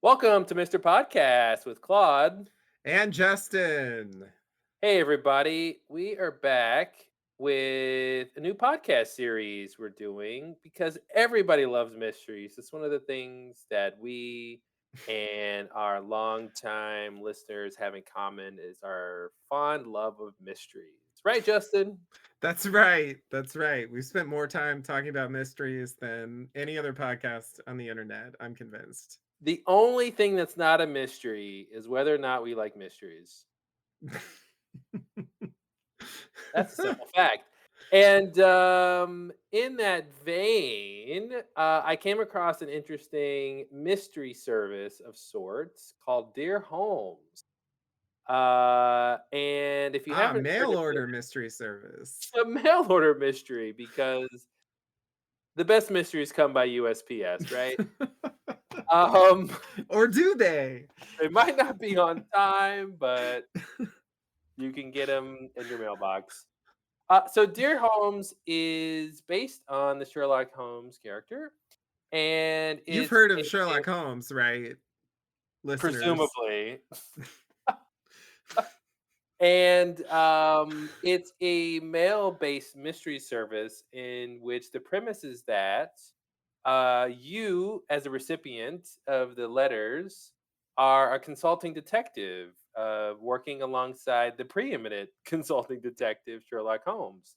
Welcome to Mr. Podcast with Claude. And Justin. Hey, everybody. We are back with a new podcast series we're doing because everybody loves mysteries. It's one of the things that we and our longtime listeners have in common is our fond love of mysteries. Right, Justin? That's right. That's right. We've spent more time talking about mysteries than any other podcast on the internet, I'm convinced. The only thing that's not a mystery is whether or not we like mysteries. That's a simple fact. And in that vein, I came across an interesting mystery service of sorts called Dear Holmes. And if you haven't heard Mail of it, order mystery service. it's a mail order mystery because the best mysteries come by USPS, right? Um, Or do they? they might not be on time, but you can get them in your mailbox. So Dear Holmes is based on the Sherlock Holmes character, and You've it's heard of Sherlock Holmes, right, listeners? presumably, and it's a mail-based mystery service in which the premise is that you, as a recipient of the letters, are a consulting detective working alongside the preeminent consulting detective Sherlock Holmes.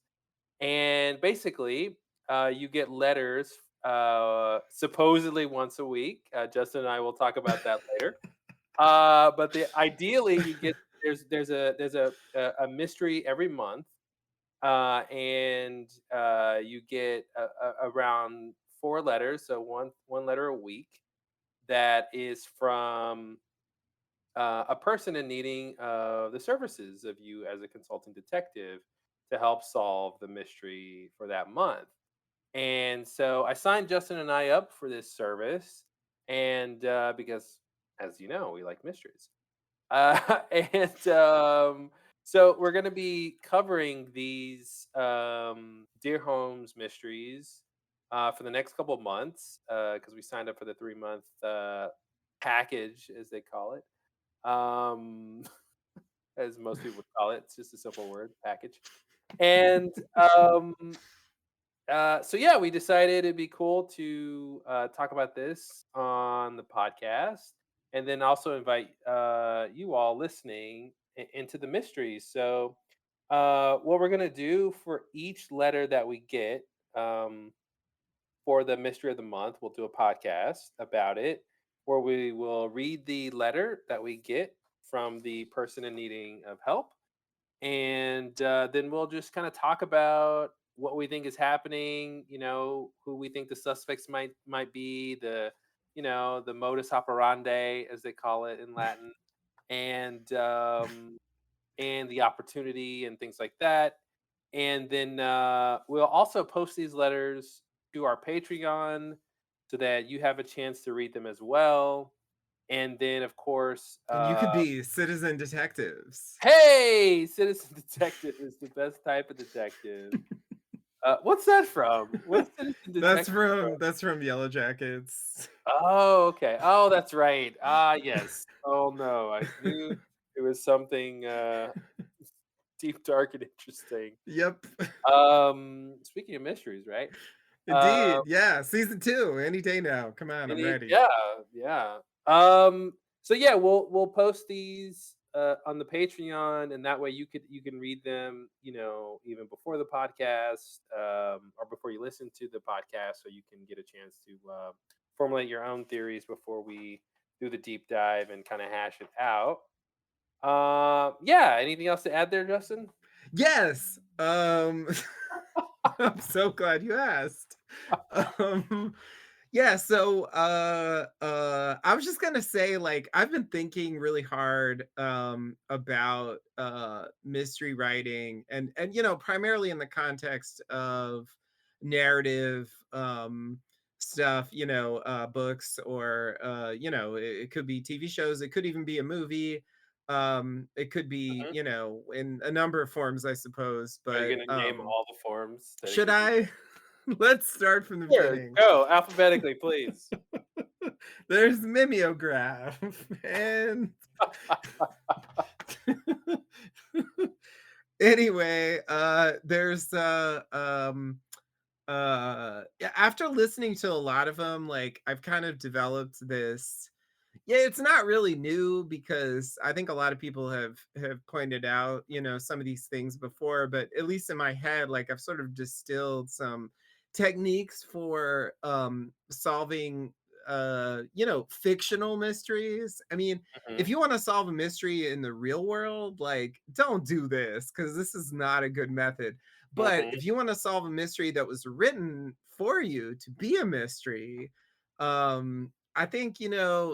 And basically, you get letters supposedly once a week. Justin and I will talk about that later. But ideally, you get there's a mystery every month, and you get around four letters, so one letter a week that is from a person in needing the services of you as a consulting detective to help solve the mystery for that month. And so I signed Justin and I up for this service, and because, as you know, we like mysteries. And so we're going to be covering these Dear Holmes mysteries for the next couple of months because we signed up for the 3 month package, as they call it. Um, as most people would call it. It's just a simple word, package. And so yeah, we decided it'd be cool to talk about this on the podcast, and then also invite you all listening into the mysteries. So, what we're gonna do for each letter that we get for the mystery of the month, we'll do a podcast about it, where we will read the letter that we get from the person in needing of help, and then we'll just kind of talk about what we think is happening. Who we think the suspects might be, the modus operandi, as they call it in Latin, and and the opportunity and things like that. And then we'll also post these letters to our Patreon so that you have a chance to read them as well. And then, of course, And you could be citizen detectives. hey, citizen detective is the best type of detective. What's that from? What's citizen That's detective from? from Yellow Jackets. Oh, okay. Oh, that's right. Ah, yes. Oh no, I knew it was something deep, dark, and interesting. Yep. Speaking of mysteries, right? Uh, Indeed. Yeah. Season 2. Any day now. Come on, I'm ready. yeah, yeah. So yeah, we'll post these on the Patreon, and that way you can read them, even before the podcast, or before you listen to the podcast, so you can get a chance to formulate your own theories before we do the deep dive and kind of hash it out. Yeah. Anything else to add there, Justin? Yes. I'm so glad you asked. Um yeah, so I was just going to say, like, I've been thinking really hard about mystery writing, and primarily in the context of narrative stuff, books, or it could be TV shows, it could even be a movie. It could be, Mhm. in a number of forms, I suppose, Are you but gonna name all the forms that it should could be? I? Let's start from the Sure, beginning. go alphabetically, please. There's mimeograph and anyway, there's yeah, after listening to a lot of them, like I've kind of developed this. Yeah, it's not really new because I think a lot of people have pointed out, some of these things before, but at least in my head, like I've sort of distilled some techniques for solving fictional mysteries. I mean, if Mhm, you want to solve a mystery in the real world, like don't do this because this is not a good method. But mhm, if you want to solve a mystery that was written for you to be a mystery, I think,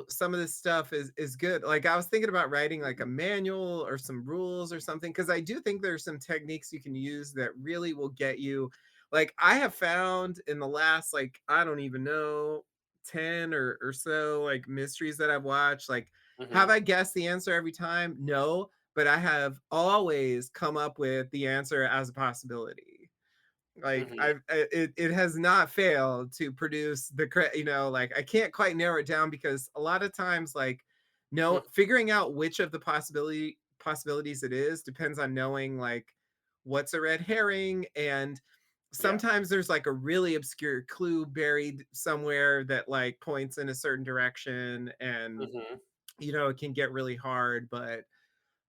some of this stuff is good. Like I was thinking about writing like a manual or some rules or something because I do think there's some techniques you can use that really will get you. Like I have found in the last like I don't even know 10 or so like mysteries that I've watched, like have mhm, I guessed the answer every time? No, but I have always come up with the answer as a possibility. Like mhm, it has not failed to produce like I can't quite narrow it down because a lot of times like no mm, figuring out which of the possibilities it is depends on knowing like what's a red herring, and yeah, sometimes there's like a really obscure clue buried somewhere that like points in a certain direction, and mhm, it can get really hard. But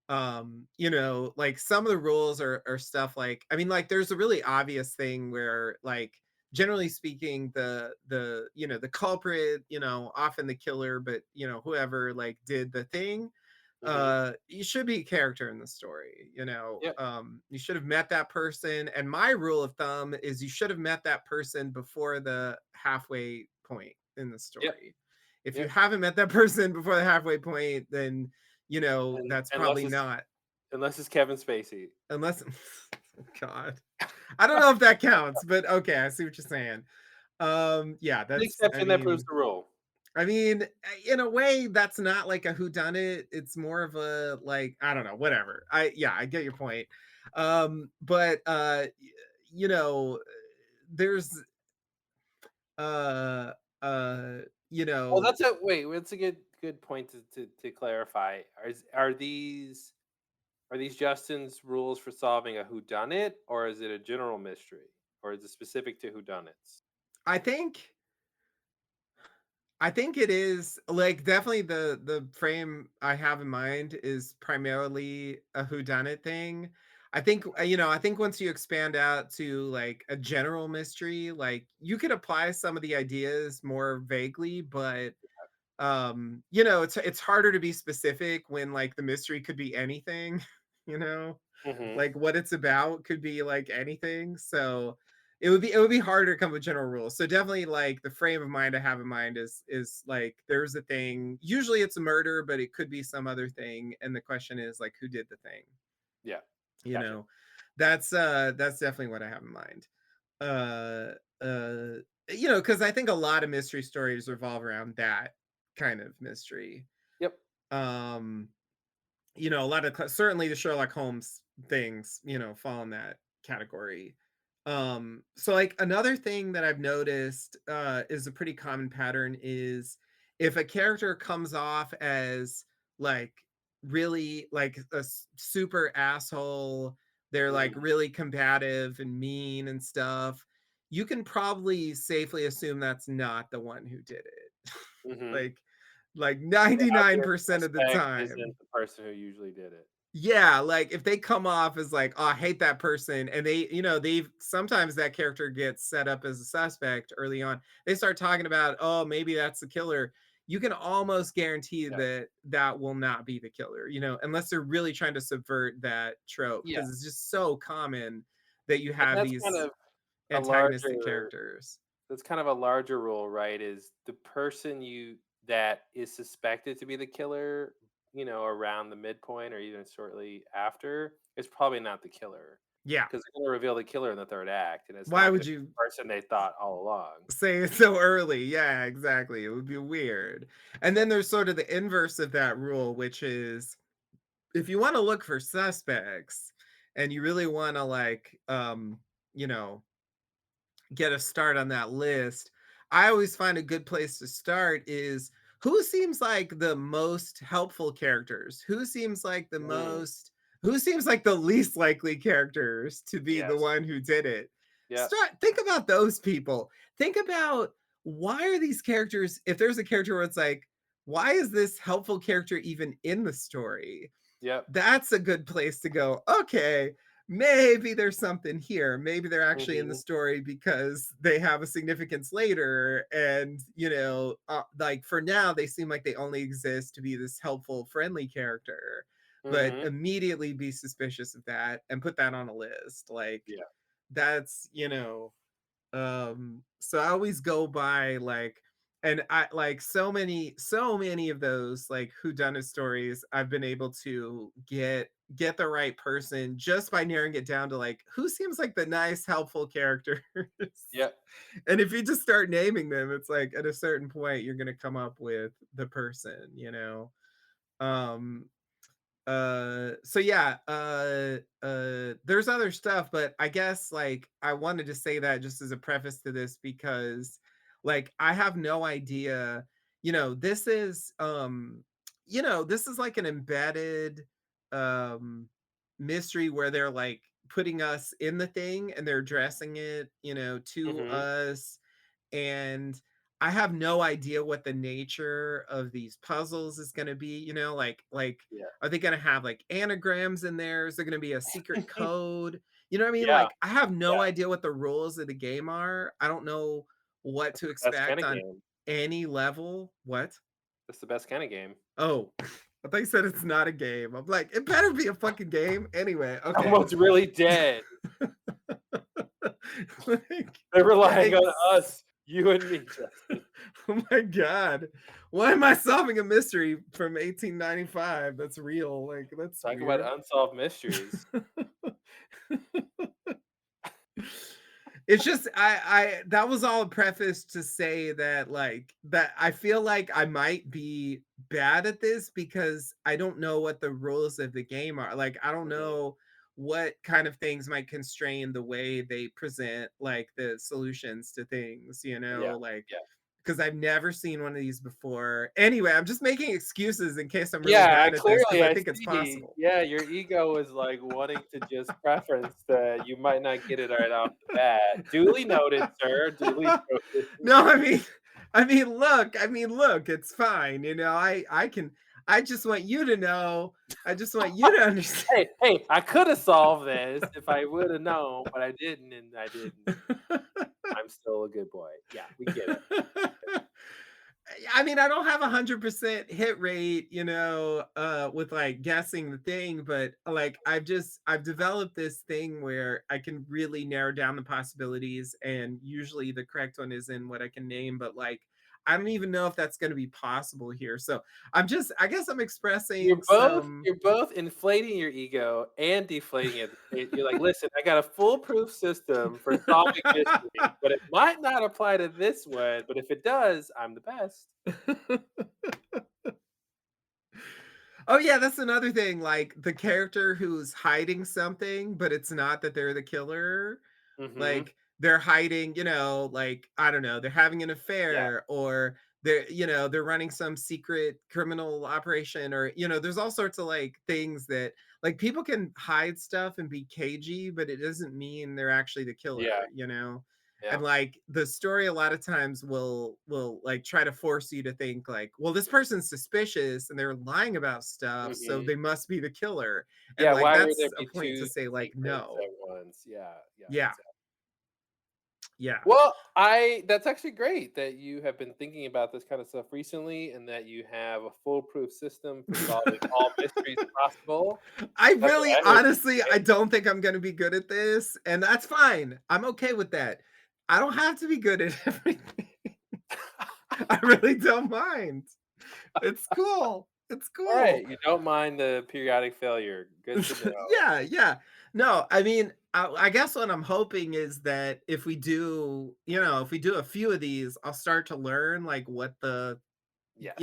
like some of the rules are stuff like, I mean, like there's a really obvious thing where like generally speaking the culprit, often the killer, but whoever like did the thing, mhm, you should be a character in the story. yep, You should have met that person, and my rule of thumb is you should have met that person before the halfway point in the yep, story. If you yep, haven't met that person before the halfway point, then and that's probably not. unless it's Kevin Spacey. Unless God. I don't know if that counts, but okay, I see what you're saying. Yeah, The that's exception that proves the rule. in a way, that's not like a whodunit. It's more of a like, I don't know, whatever. Yeah, I get your point. But you know, there's uh uh you Well, know, that's a wait, that's a good point to clarify. Are these Justin's rules for solving a whodunit, or is it a general mystery, or is it specific to whodunits? I think I think it is like definitely the frame I have in mind is primarily a whodunit thing. I think I think once you expand out to like a general mystery, like you could apply some of the ideas more vaguely, but it's harder to be specific when like the mystery could be anything, you know? Mhm. Like what it's about could be like anything. So it would be harder to come with general rules. So definitely like the frame of mind I have in mind is like there's a thing. Usually it's a murder, but it could be some other thing. And the question is like who did the thing? Yeah. You Gotcha. know, that's definitely what I have in mind. Uh because I think a lot of mystery stories revolve around that kind of mystery. Yep. Um a lot of certainly the Sherlock Holmes things, fall in that category. So like another thing that I've noticed is a pretty common pattern is if a character comes off as like really like a super asshole, they're like Mhm. really combative and mean and stuff, you can probably safely assume that's not the one who did it. Mhm. like The obvious 99% of the suspect isn't time. the person who usually did it. Yeah, like if they come off as like, "Oh, I hate that person," and they've sometimes that character gets set up as a suspect early on. They start talking about, "Oh, maybe that's the killer." You can almost guarantee Yeah. that that will not be the killer, unless they're really trying to subvert that trope Yeah. because it's just so common that you And have these antagonistic characters. that's kind of a larger rule, right? Is the person you that is suspected to be the killer, around the midpoint or even shortly after, is probably not the killer. Yeah. Because they're gonna reveal the killer in the 3rd act, and it's Why not would the you person they thought all along. say it so early? Yeah, exactly. It would be weird. And then there's sort of the inverse of that rule, which is if you want to look for suspects and you really want to like you know get a start on that list, I always find a good place to start is who seems like the most helpful characters? Mm, Who seems like the least likely characters to be the yes. one who did it? Yep. Start think about those people. Think about why are these characters if there's a character where it's like, why is this helpful character even in the story? Yep. That's a good place to go, okay, maybe there's something here. Maybe they're actually in the Mhm. story because they have a significance later. And, like for now, they seem like they only exist to be this helpful, friendly character. But Mhm. immediately be suspicious of that and put that on a list. Like, Yeah. that's, so I always go by like and I like so many of those like whodunit stories I've been able to get the right person just by narrowing it down to like who seems like the nice helpful characters. Yep. And if you just start naming them, it's like at a certain point you're going to come up with the person. Um so yeah, there's other stuff, but I guess like I wanted to say that just as a preface to this because like I have no idea, this is this is like an embedded um mystery where they're like putting us in the thing and they're addressing it, to Mhm. us and I have no idea what the nature of these puzzles is going to be, like Yeah. are they going to have like anagrams in there? Is there going to be a secret code? You know what I mean? Yeah. Like I have no Yeah. idea what the rules of the game are. I don't know what That's to the best expect kinda on game. any level. What? That's the best kinda game. Oh, I thought you said it's not a game. I'm like, it better be a fucking game. Anyway, okay. Someone's really dead. Like, They're relying on yikes. us, you and me, Justin. Oh my god. Why am I solving a mystery from 1895 that's real? Like, that's Talk about weird. unsolved mysteries. It's just I that was all a preface to say that like that I feel like I might be bad at this because I don't know what the rules of the game are. Like I don't Mhm. know what kind of things might constrain the way they present like the solutions to things, Yeah. like Yeah. because I've never seen one of these before. Anyway, I'm just making excuses in case I'm really Yeah, bad at this because clearly I I think it's see. possible. Yeah, your ego is, like, wanting to just preference that you might not get it right off the bat. Duly noted, sir, duly noted. No, look, it's fine, I just want you to know, I just want you to understand. Hey, hey, I coulda solved this if I woulda known, but I didn't, and I didn't, and I'm still a good boy. Yeah, we get it. I mean, I don't have 100% hit rate, with like guessing the thing, but like I've developed this thing where I can really narrow down the possibilities, and usually the correct one is in what I can name, but like I don't even know if that's going to be possible here. So I guess I'm expressing some. You're both inflating your ego and deflating it. You're like, "Listen, I got a foolproof system for solving mysteries, but it might not apply to this one, but if it does, I'm the best." Oh yeah, that's another thing. Like the character who's hiding something, but it's not that they're the killer. Mhm. Like they're hiding, like I don't know, they're having an Yeah. affair or they're running some secret criminal operation or there's all sorts of like things that like people can hide stuff and be cagey, but it doesn't mean they're actually the Yeah. killer. Yeah. And like the story a lot of times will like try to force you to think like, well, this person's suspicious and they're lying about stuff, so Mhm. they must be the killer. And Yeah, like why would there that's a be point to 2 say like secrets no. at once? Yeah, yeah, Yeah. exactly. Yeah. Well, I that's actually great that you have been thinking about this kind of stuff recently and that you have a foolproof system for solving all mysteries possible. I That's really what I need honestly, to I don't think I'm gonna be good at this, and that's fine. I'm okay with that. I don't have to be good at everything. I really don't mind. It's cool. It's cool. Alright, you don't mind the periodic failure. Good to know. Yeah, yeah. No, I mean, I guess what I'm hoping is that if we do a few of these, I'll start to learn like what the, Yes.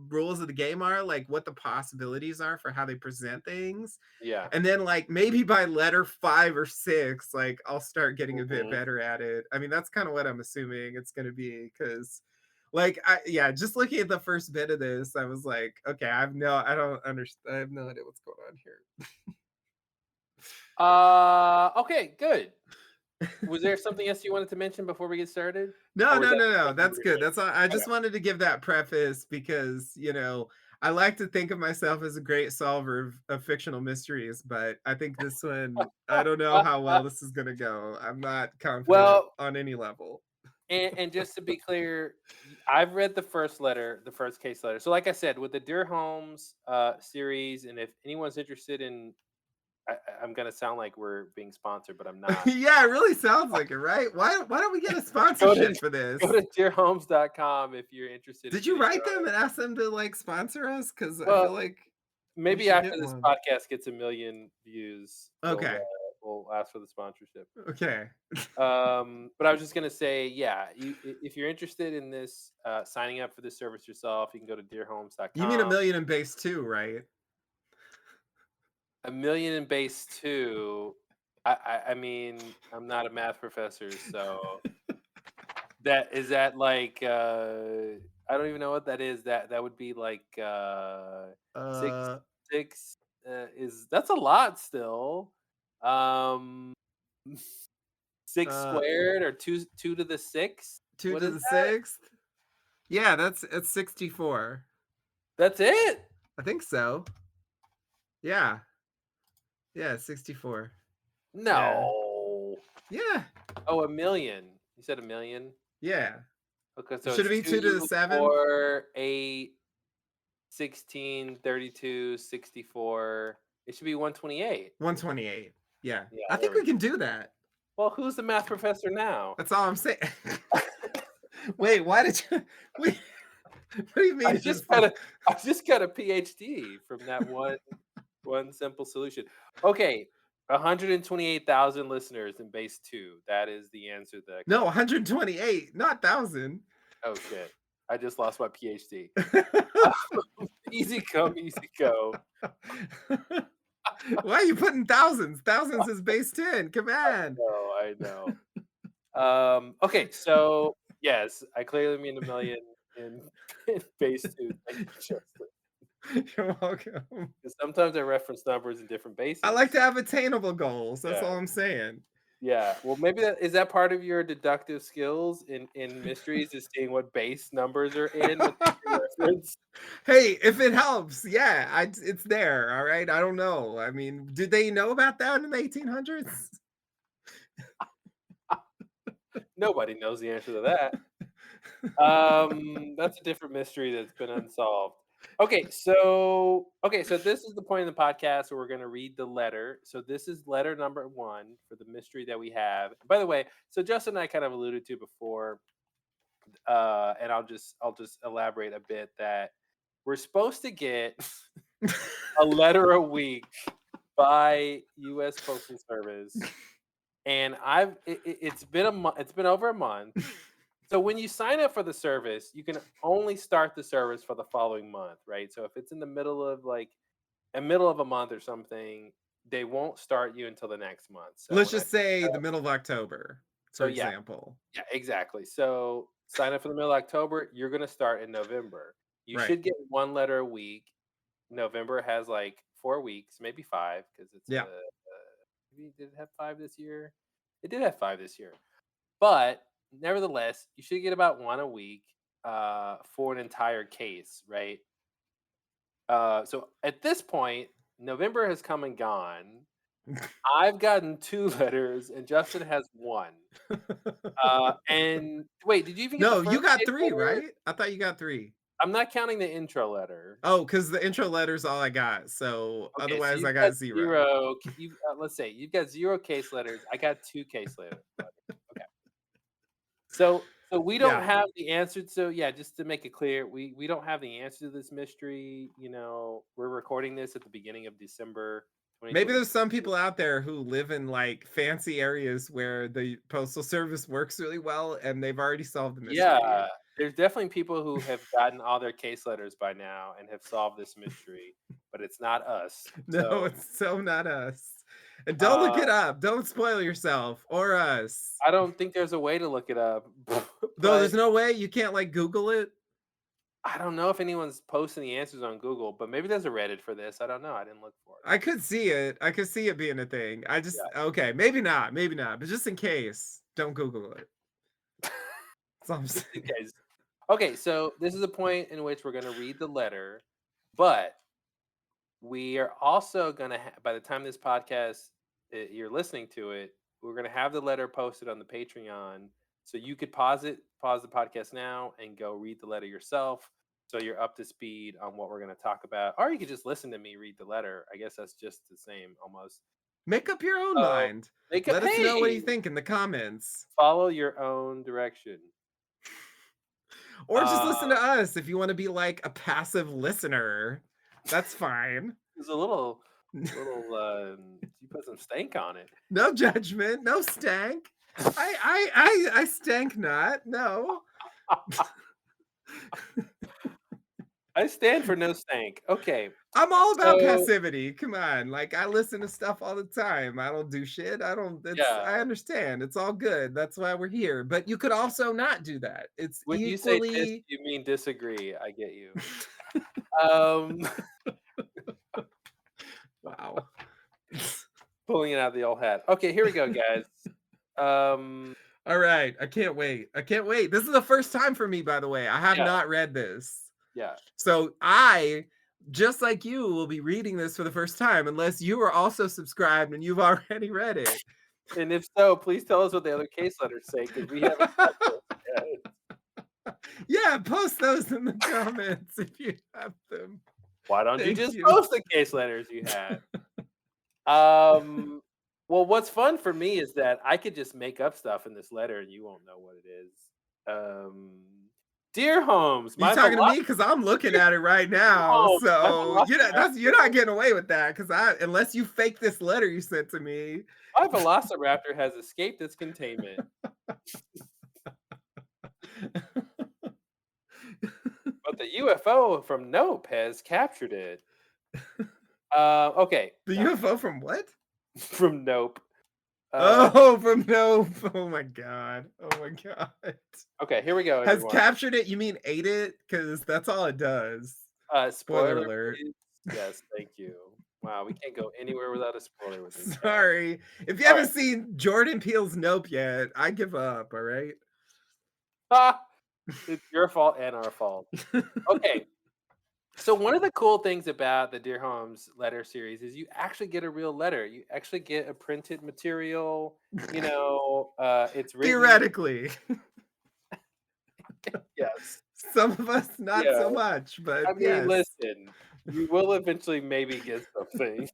rules of the game are, like what the possibilities are for how they present things. Yeah. And then like maybe by letter 5 or 6, like I'll start getting a bit Mhm. better at it. I mean, that's kind of what I'm assuming it's going to be cuz like I yeah, just looking at the first bit of this, I was like, okay, I don't understand. I have no idea what's going on here. Okay, good. Was there something else you wanted to mention before we get started? No, Or was no, that no, the no. thing you That's were good. gonna That's all. I okay. just wanted to give that preface because, I like to think of myself as a great solver of fictional mysteries, but I think this one, I don't know how well this is going to go. I'm not confident Well, on any level. and just to be clear, I've read the first letter, the first case letter. So, like I said, with the Dear Holmes series, and if anyone's interested in, I'm gonna sound like we're being sponsored, but I'm not. Yeah, it really sounds like it, right? Why don't we get a Go to sponsorship for go this? to dearholmes.com if you're interested in Did you getting write them and ask them to like sponsor us? Because I well. feel like we Maybe should after get this one. podcast gets a million views, Okay. we'll ask for the sponsorship. Okay. But I was just gonna say, yeah, if you're interested in this, signing up for this service yourself, you can go to You mean a dearhomes.com. million in base two, right? A million in base two. I mean, I'm not a math professor, so that like I don't even know what that is. That would be like six Uh, six is that's a lot still. Um Six uh, squared or two to the six? two What to is the that? sixth. Yeah, it's 64. That's it? I think so. Yeah. Yeah, 64. Yeah. No. Yeah. Oh, a million. You said a million? Yeah. Okay, so Should it it's be 2 to the 2, 7? 4, 8, 16, 32, 64. It should be 128. 128. Yeah. Yeah, I there think we we go. can do that. Well, who's the math professor now? That's all I'm saying. Wait, why did you wait, what do you I mean just who's got the a I just got a PhD from that one simple solution. Okay, 128,000 listeners in base 2. That is the answer to that No, question. 128, not 1,000. Oh, shit. I just lost my PhD. Easy come, easy go. Why are you putting thousands? Thousands is base 10. Come on. No, I know. Okay, so, yes, I clearly mean a million in in base 2. Thank you, Justin. You're welcome. 'Cause sometimes I reference numbers in different I like to bases. have attainable goals. That's Yeah. all I'm saying. Yeah, well, maybe that is that part of your deductive skills in mysteries is seeing what base numbers are in when they can reference? Hey, if it helps, yeah, it's there. All right. I don't know. I mean, did they know about that in the 1800s? Nobody knows the answer to that. That's a different mystery that's been unsolved. Okay, so this is the point of the podcast where we're gonna read the letter. So this is letter number 1 for the mystery that we have. By the way, so Justin and I kind of alluded to before, and I'll just elaborate a bit that we're supposed to get a letter a week by US Postal Service, and it's been it's been over a month. So when you sign up for the service, you can only start the service for the following month, right? So if it's in the middle of like a middle of a month or something, they won't start you until the next month. So Let's when I just say the middle of October, so for yeah, example. yeah, exactly. So sign up for the middle of October, you're gonna start in November. You Right. should get one letter a week. November has like 4 weeks, maybe five, because it's Yeah. maybe did it have 5 this year? It did have 5 this year. But nevertheless, you should get about one a week for an entire case, right? So at this point, November has come and gone. I've gotten two letters, and Justin has one. And wait, did you even get the No, you first got case 3, letter? right? I thought you got 3. I'm not counting the intro letter. Oh, because the intro letter's all I got. So Okay, so otherwise I you've got got 0. 0. You let's say you've got 0 case letters. I got 2 case letters. Okay. So we don't Yeah. have the answer. So yeah, just to make it clear, we don't have the answer to this mystery. We're recording this at the beginning of December Maybe there's 2022. some people out there who live in like fancy areas where the postal service works really well and they've already solved the Yeah, mystery. There's definitely people who have gotten all their case letters by now and have solved this mystery, but it's not us. No, So, it's so not us. And don't look uh, it up. Don't spoil yourself or us. I don't think there's a way to look it up, Though there's but no way you can't like Google it. I don't know if anyone's posting the answers on Google, but maybe there's a Reddit for this. I don't know. I didn't look for it. I could see it. I could see it being a thing. I just Yeah. okay, maybe not, maybe not. But just in case, don't Google it. That's all I'm Just in saying. case. Okay, so this is a point in which we're going to read the letter, but we are also going to, by the time this podcast, you're listening to it, we're going to have the letter posted on the Patreon. So you could pause the podcast now and go read the letter yourself. So you're up to speed on what we're going to talk about. Or you could just listen to me read the letter. I guess that's just the same almost. Make up your own So mind. make up, Let us know what you hey, think in the comments. follow your own direction. Or just Uh, listen to us if you want to be like a passive listener. That's fine. there's little, you put some stank on it. No judgment, no stank. I stank not. No. I stand for no stank. Okay, I'm all about so passivity. Come on. Like I listen to stuff all the time. I don't do shit. I don't it's yeah, I understand. It's all good. That's why we're here. But you could also not do that. It's when you say dis, equally you mean disagree. I get you. Um, wow. pulling it out of the old hat. Okay, here we go, guys. Um, All right. I can't wait. I can't wait. This is the first time for me, by the way. I have yeah, not read this. yeah. So I, just like you, will be reading this for the first time unless you are also subscribed and you've already read it. And if so, please tell us what the other case letters say because we haven't got those yet. Yeah, post those in the comments if you have them. Why don't you Thank just you. post the case letters you had? Um, well, what's fun for me is that I could just make up stuff in this letter and you won't know what it is. Um, Dear Holmes, You my talking to me? velocity, Because I'm looking at it right now. Holmes, my So you're not velociraptor, getting away with that because I unless you fake this letter you sent to me. my velociraptor has escaped its containment, but the UFO from Nope has captured it. Okay, The UFO from what? from Nope. Uh, Oh, from no. Oh my god. Oh my god. okay, here we go, Has everyone. captured it, you mean ate it? Because that's all it does. Spoiler Spoiler, alert. please. Yes, thank you. Wow, we can't go anywhere without a spoiler with this guy. Sorry. If you All right. haven't seen Jordan Peele's Nope yet, I give up, all right? Ah, it's your fault and our fault. Okay. So one of the cool things about the Dear Holmes letter series is you actually get a real letter. You actually get a printed material. It's written. Theoretically. Yes. Some of us not Yeah. so much, but I mean, yes. listen, you will eventually maybe get something.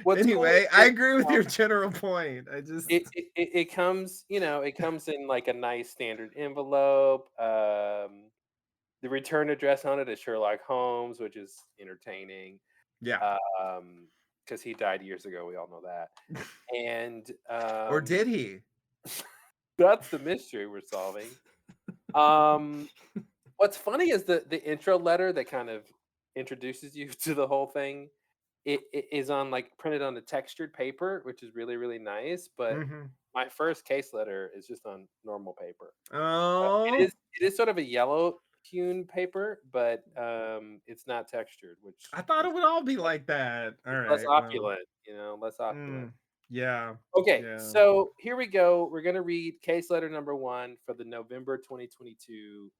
What's cool is Anyway, I that agree with your general point. I just it comes, it comes in like a nice standard envelope. The return address on it is Sherlock Holmes, which is entertaining. yeah. Because he died years ago. We all know that. And Or did he? that's the mystery we're solving. Um, what's funny is the intro letter that kind of introduces you to the whole thing. It is on like printed on a textured paper, which is really really nice. But Mhm. my first case letter is just on normal paper. It Oh, is it is sort of a yellow hewn paper, but it's not textured, which I thought is it would all be like that. All less right, well. opulent, less opulent. Yeah. Okay, Yeah. so here we go. We're gonna read case letter number one for the November 2022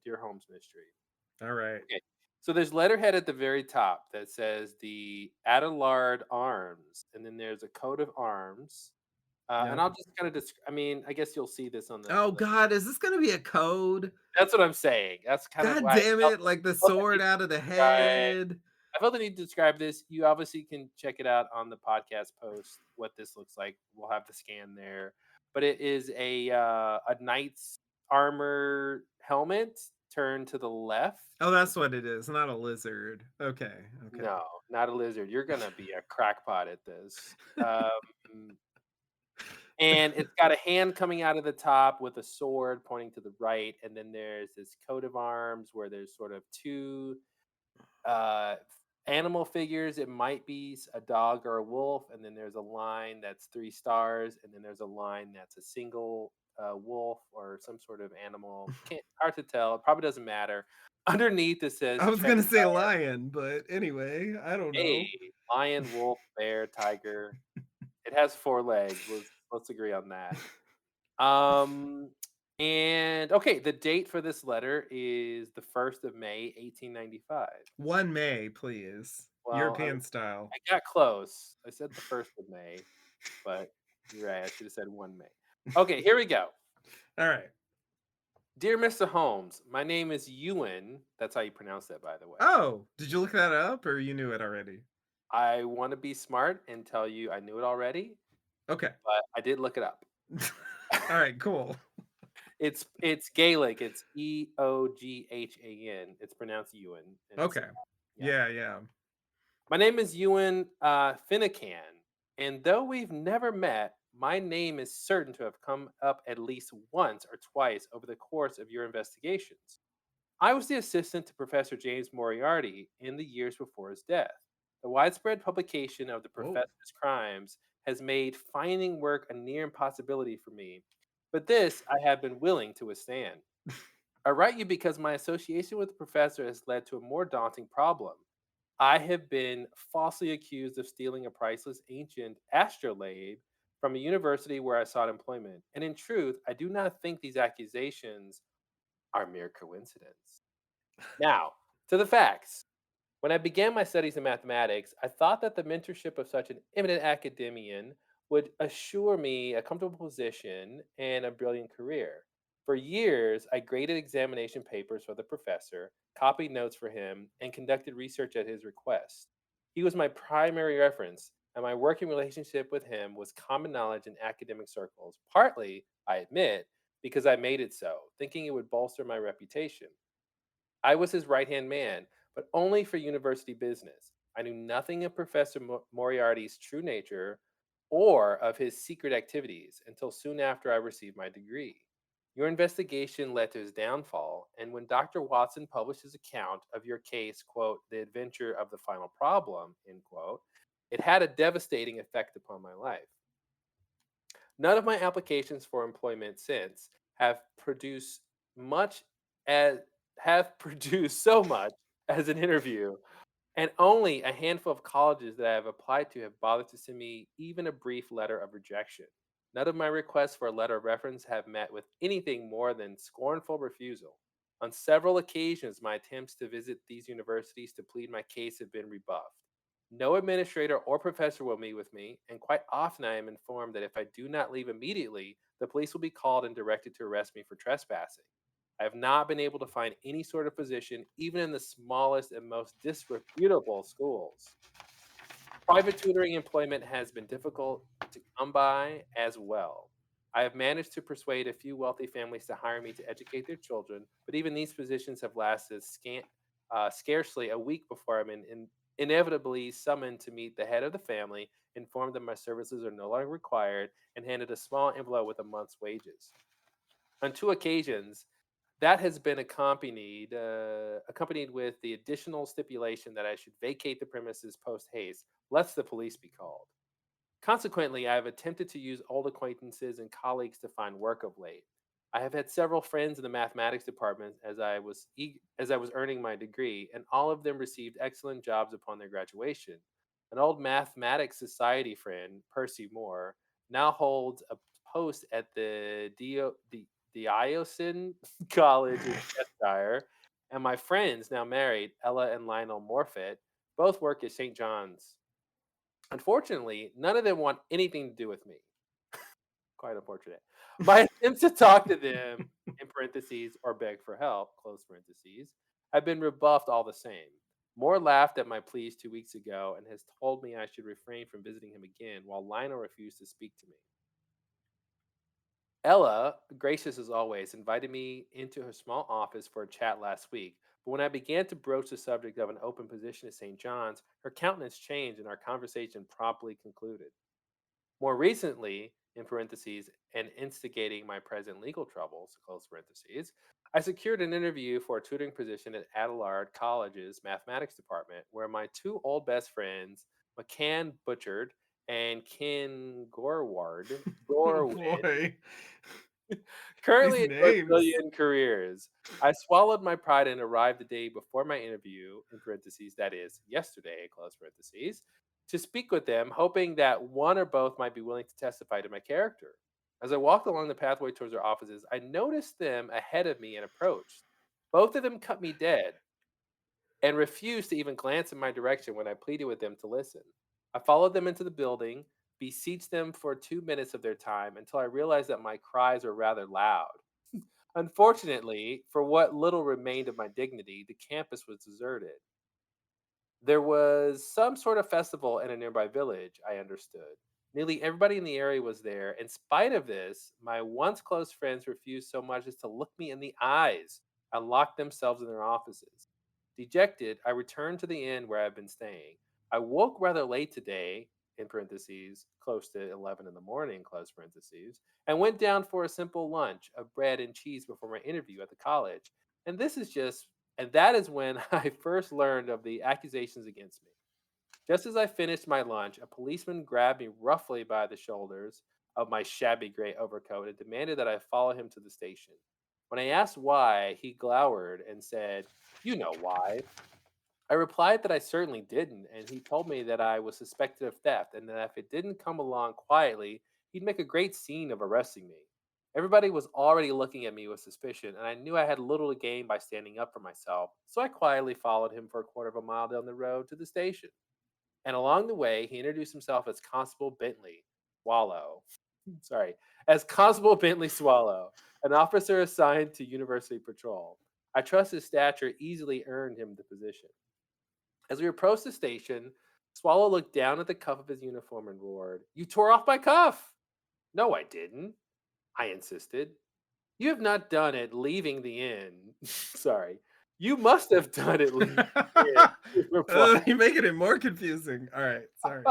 Dear Holmes mystery. All right. Okay, so there's letterhead at the very top that says the Adelard Arms, and then there's a coat of arms. And Yep. I'll just kind of I mean, I guess you'll see this on the Oh on the. god, is this gonna be a code? That's what I'm saying. That's kind of God why damn it, like the felt the need sword out of the to describe head. I felt the need to describe this. You obviously can check it out on the podcast post what this looks like. We'll have the scan there. But it is a knight's armor helmet turned to the left. Oh, that's what it is, not a lizard. Okay, okay. No, not a lizard. You're gonna be a crackpot at this. And it's got a hand coming out of the top with a sword pointing to the right, and then there's this coat of arms where there's sort of 2 uh, animal figures. It might be a dog or a wolf, and then there's a line that's 3 stars, and then there's a line that's a single wolf or some sort of animal. Can't hard to tell. It probably doesn't matter. Underneath it I says was tread gonna say lion, but anyway, I don't hey, know. lion, wolf, bear, tiger. It has 4 legs. Let's agree on that. Um, and okay, the date for this letter is the 1st of May, 1895. 1 May, please. Well, European style. I got close. I said the 1st of May, but you're right. I should have said 1 May. Okay, here we go. Alright. Dear Mr. Holmes, my name is Ewan. That's how you pronounce that, by the way. Oh, did you look that up or you knew it already? I want to be smart and tell you I knew it already, Okay. but I did look it up. Alright, cool. It's Gaelic. It's Eoghan. It's pronounced Ewan, and it's Okay. yeah. Yeah, yeah. My name is Ewan Finnecan, and though we've never met, my name is certain to have come up at least once or twice over the course of your investigations. I was the assistant to Professor James Moriarty in the years before his death. The widespread publication of the Whoa. professor's crimes has made finding work a near impossibility for me, but this I have been willing to withstand. I write you because my association with the professor has led to a more daunting problem. I have been falsely accused of stealing a priceless ancient astrolabe from a university where I sought employment. And in truth, I do not think these accusations are mere coincidence. Now, to the facts. When I began my studies in mathematics, I thought that the mentorship of such an eminent academician would assure me a comfortable position and a brilliant career. For years, I graded examination papers for the professor, copied notes for him, and conducted research at his request. He was my primary reference, and my working relationship with him was common knowledge in academic circles, partly, I admit, because I made it so, thinking it would bolster my reputation. I was his right hand man, but only for university business. I knew nothing of Professor Moriarty's true nature or of his secret activities until soon after I received my degree. Your investigation led to his downfall, and when Dr. Watson published his account of your case, quote, the adventure of the final problem, end quote, it had a devastating effect upon my life. None of my applications for employment since have produced much as have produced so much as an interview, and only a handful of colleges that I have applied to have bothered to send me even a brief letter of rejection. None of my requests for a letter of reference have met with anything more than scornful refusal. On several occasions, my attempts to visit these universities to plead my case have been rebuffed. No administrator or professor will meet with me, and quite often I am informed that if I do not leave immediately, the police will be called and directed to arrest me for trespassing. I have not been able to find any sort of position, even in the smallest and most disreputable schools. Private tutoring employment has been difficult to come by as well. I have managed to persuade a few wealthy families to hire me to educate their children, but even these positions have lasted scarcely a week before inevitably summoned to meet the head of the family, informed that my services are no longer required, and handed a small envelope with a month's wages. On 2 occasions, that has been accompanied with the additional stipulation that I should vacate the premises post haste, lest the police be called. Consequently, I have attempted to use old acquaintances and colleagues to find work of late. I have had several friends in the mathematics department as I was earning my degree, and all of them received excellent jobs upon their graduation. An old mathematics society friend, Percy Moore, now holds a post at the Diocesan College in Cheshire, and my friends, now married, Ella and Lionel Morfitt, both work at St. John's. Unfortunately, none of them want anything to do with me. Quite unfortunate. My attempts to talk to them, in parentheses, or beg for help, close parentheses, have been rebuffed all the same. Moore laughed at my pleas 2 weeks ago and has told me I should refrain from visiting him again, while Lionel refused to speak to me. Ella, gracious as always, invited me into her small office for a chat last week, but when I began to broach the subject of an open position at St. John's, her countenance changed and our conversation promptly concluded. More recently, in parentheses, and instigating my present legal troubles, close parentheses, I secured an interview for a tutoring position at Adelard College's mathematics department, where my two old best friends, McCann Butchard and Ken Oh Gorwin, boy. These currently enjoy names. brilliant careers. I swallowed my pride and arrived the day before my interview, in parentheses, that is, yesterday, close parentheses, to speak with them, hoping that one or both might be willing to testify to my character. As I walked along the pathway towards their offices, I noticed them ahead of me and approached. Both of them cut me dead and refused to even glance in my direction when I pleaded with them to listen. I followed them into the building, beseeched them for 2 minutes of their time until I realized that my cries were rather loud. Unfortunately, for what little remained of my dignity, the campus was deserted. There was some sort of festival in a nearby village, I understood. Nearly everybody in the area was there. In spite of this, my once close friends refused so much as to look me in the eyes and locked themselves in their offices. Dejected, I returned to the inn where I've been staying. I woke rather late today, in parentheses, close to 11 in the morning, close parentheses, and went down for a simple lunch of bread and cheese before my interview at the college. And this is just and that is when I first learned of the accusations against me. Just as I finished my lunch, a policeman grabbed me roughly by the shoulders of my shabby gray overcoat and demanded that I follow him to the station. When I asked why, he glowered and said, "You know why." I replied that I certainly didn't, and he told me that I was suspected of theft and that if it didn't come along quietly, he'd make a great scene of arresting me. Everybody was already looking at me with suspicion, and I knew I had little to gain by standing up for myself, so I quietly followed him for a quarter of a mile down the road to the station. And along the way, he introduced himself as Constable Bentley Swallow. Sorry, as Constable Bentley Swallow, an officer assigned to University Patrol. I trust his stature easily earned him the position. As we approached the station, Swallow looked down at the cuff of his uniform and roared, "You tore off my cuff!" "No, I didn't," I insisted. "You have not done it leaving the inn." Sorry. "You must have done it leaving the inn," he replied. You're making it more confusing. All right, sorry.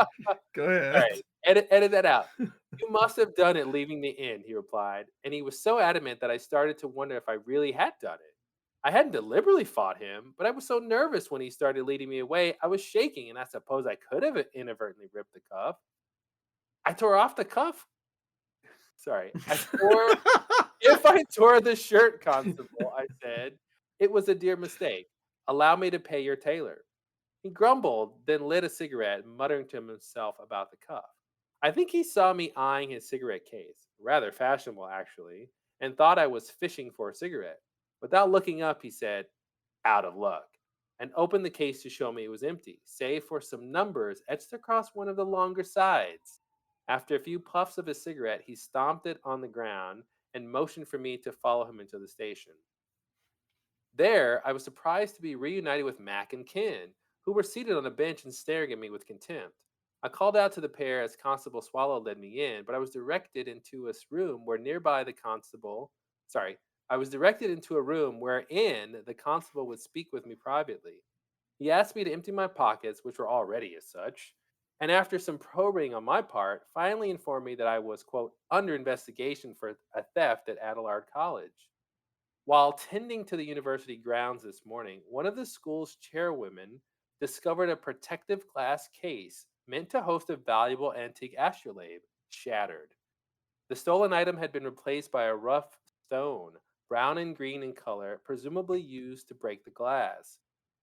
Go ahead. Alright, edit that out. "You must have done it leaving the inn," he replied, and he was so adamant that I started to wonder if I really had done it. I hadn't deliberately fought him, but I was so nervous when he started leading me away, I was shaking, and I suppose I could have inadvertently ripped the cuff. I tore off the cuff sorry, I tore "If I tore the shirt, constable," I said, "it was a dear mistake. Allow me to pay your tailor." He grumbled, then lit a cigarette, muttering to himself about the cuff. I think he saw me eyeing his cigarette case, rather fashionable actually, and thought I was fishing for a cigarette. Without looking up, he said, "Out of luck," and opened the case to show me it was empty, save for some numbers etched across one of the longer sides. After a few puffs of his cigarette, he stomped it on the ground and motioned for me to follow him into the station. There, I was surprised to be reunited with Mac and Ken, who were seated on a bench and staring at me with contempt. I called out to the pair as Constable Swallow led me in, but I was directed into a room where nearby the constable, sorry, I was directed into a room wherein the constable would speak with me privately. He asked me to empty my pockets, which were already as such, and after some probing on my part, finally informed me that I was, quote, under investigation for a theft at Adelard College. While tending to the university grounds this morning, one of the school's chairwomen discovered a protective glass case meant to host a valuable antique astrolabe shattered. The stolen item had been replaced by a rough stone, brown and green in color, presumably used to break the glass.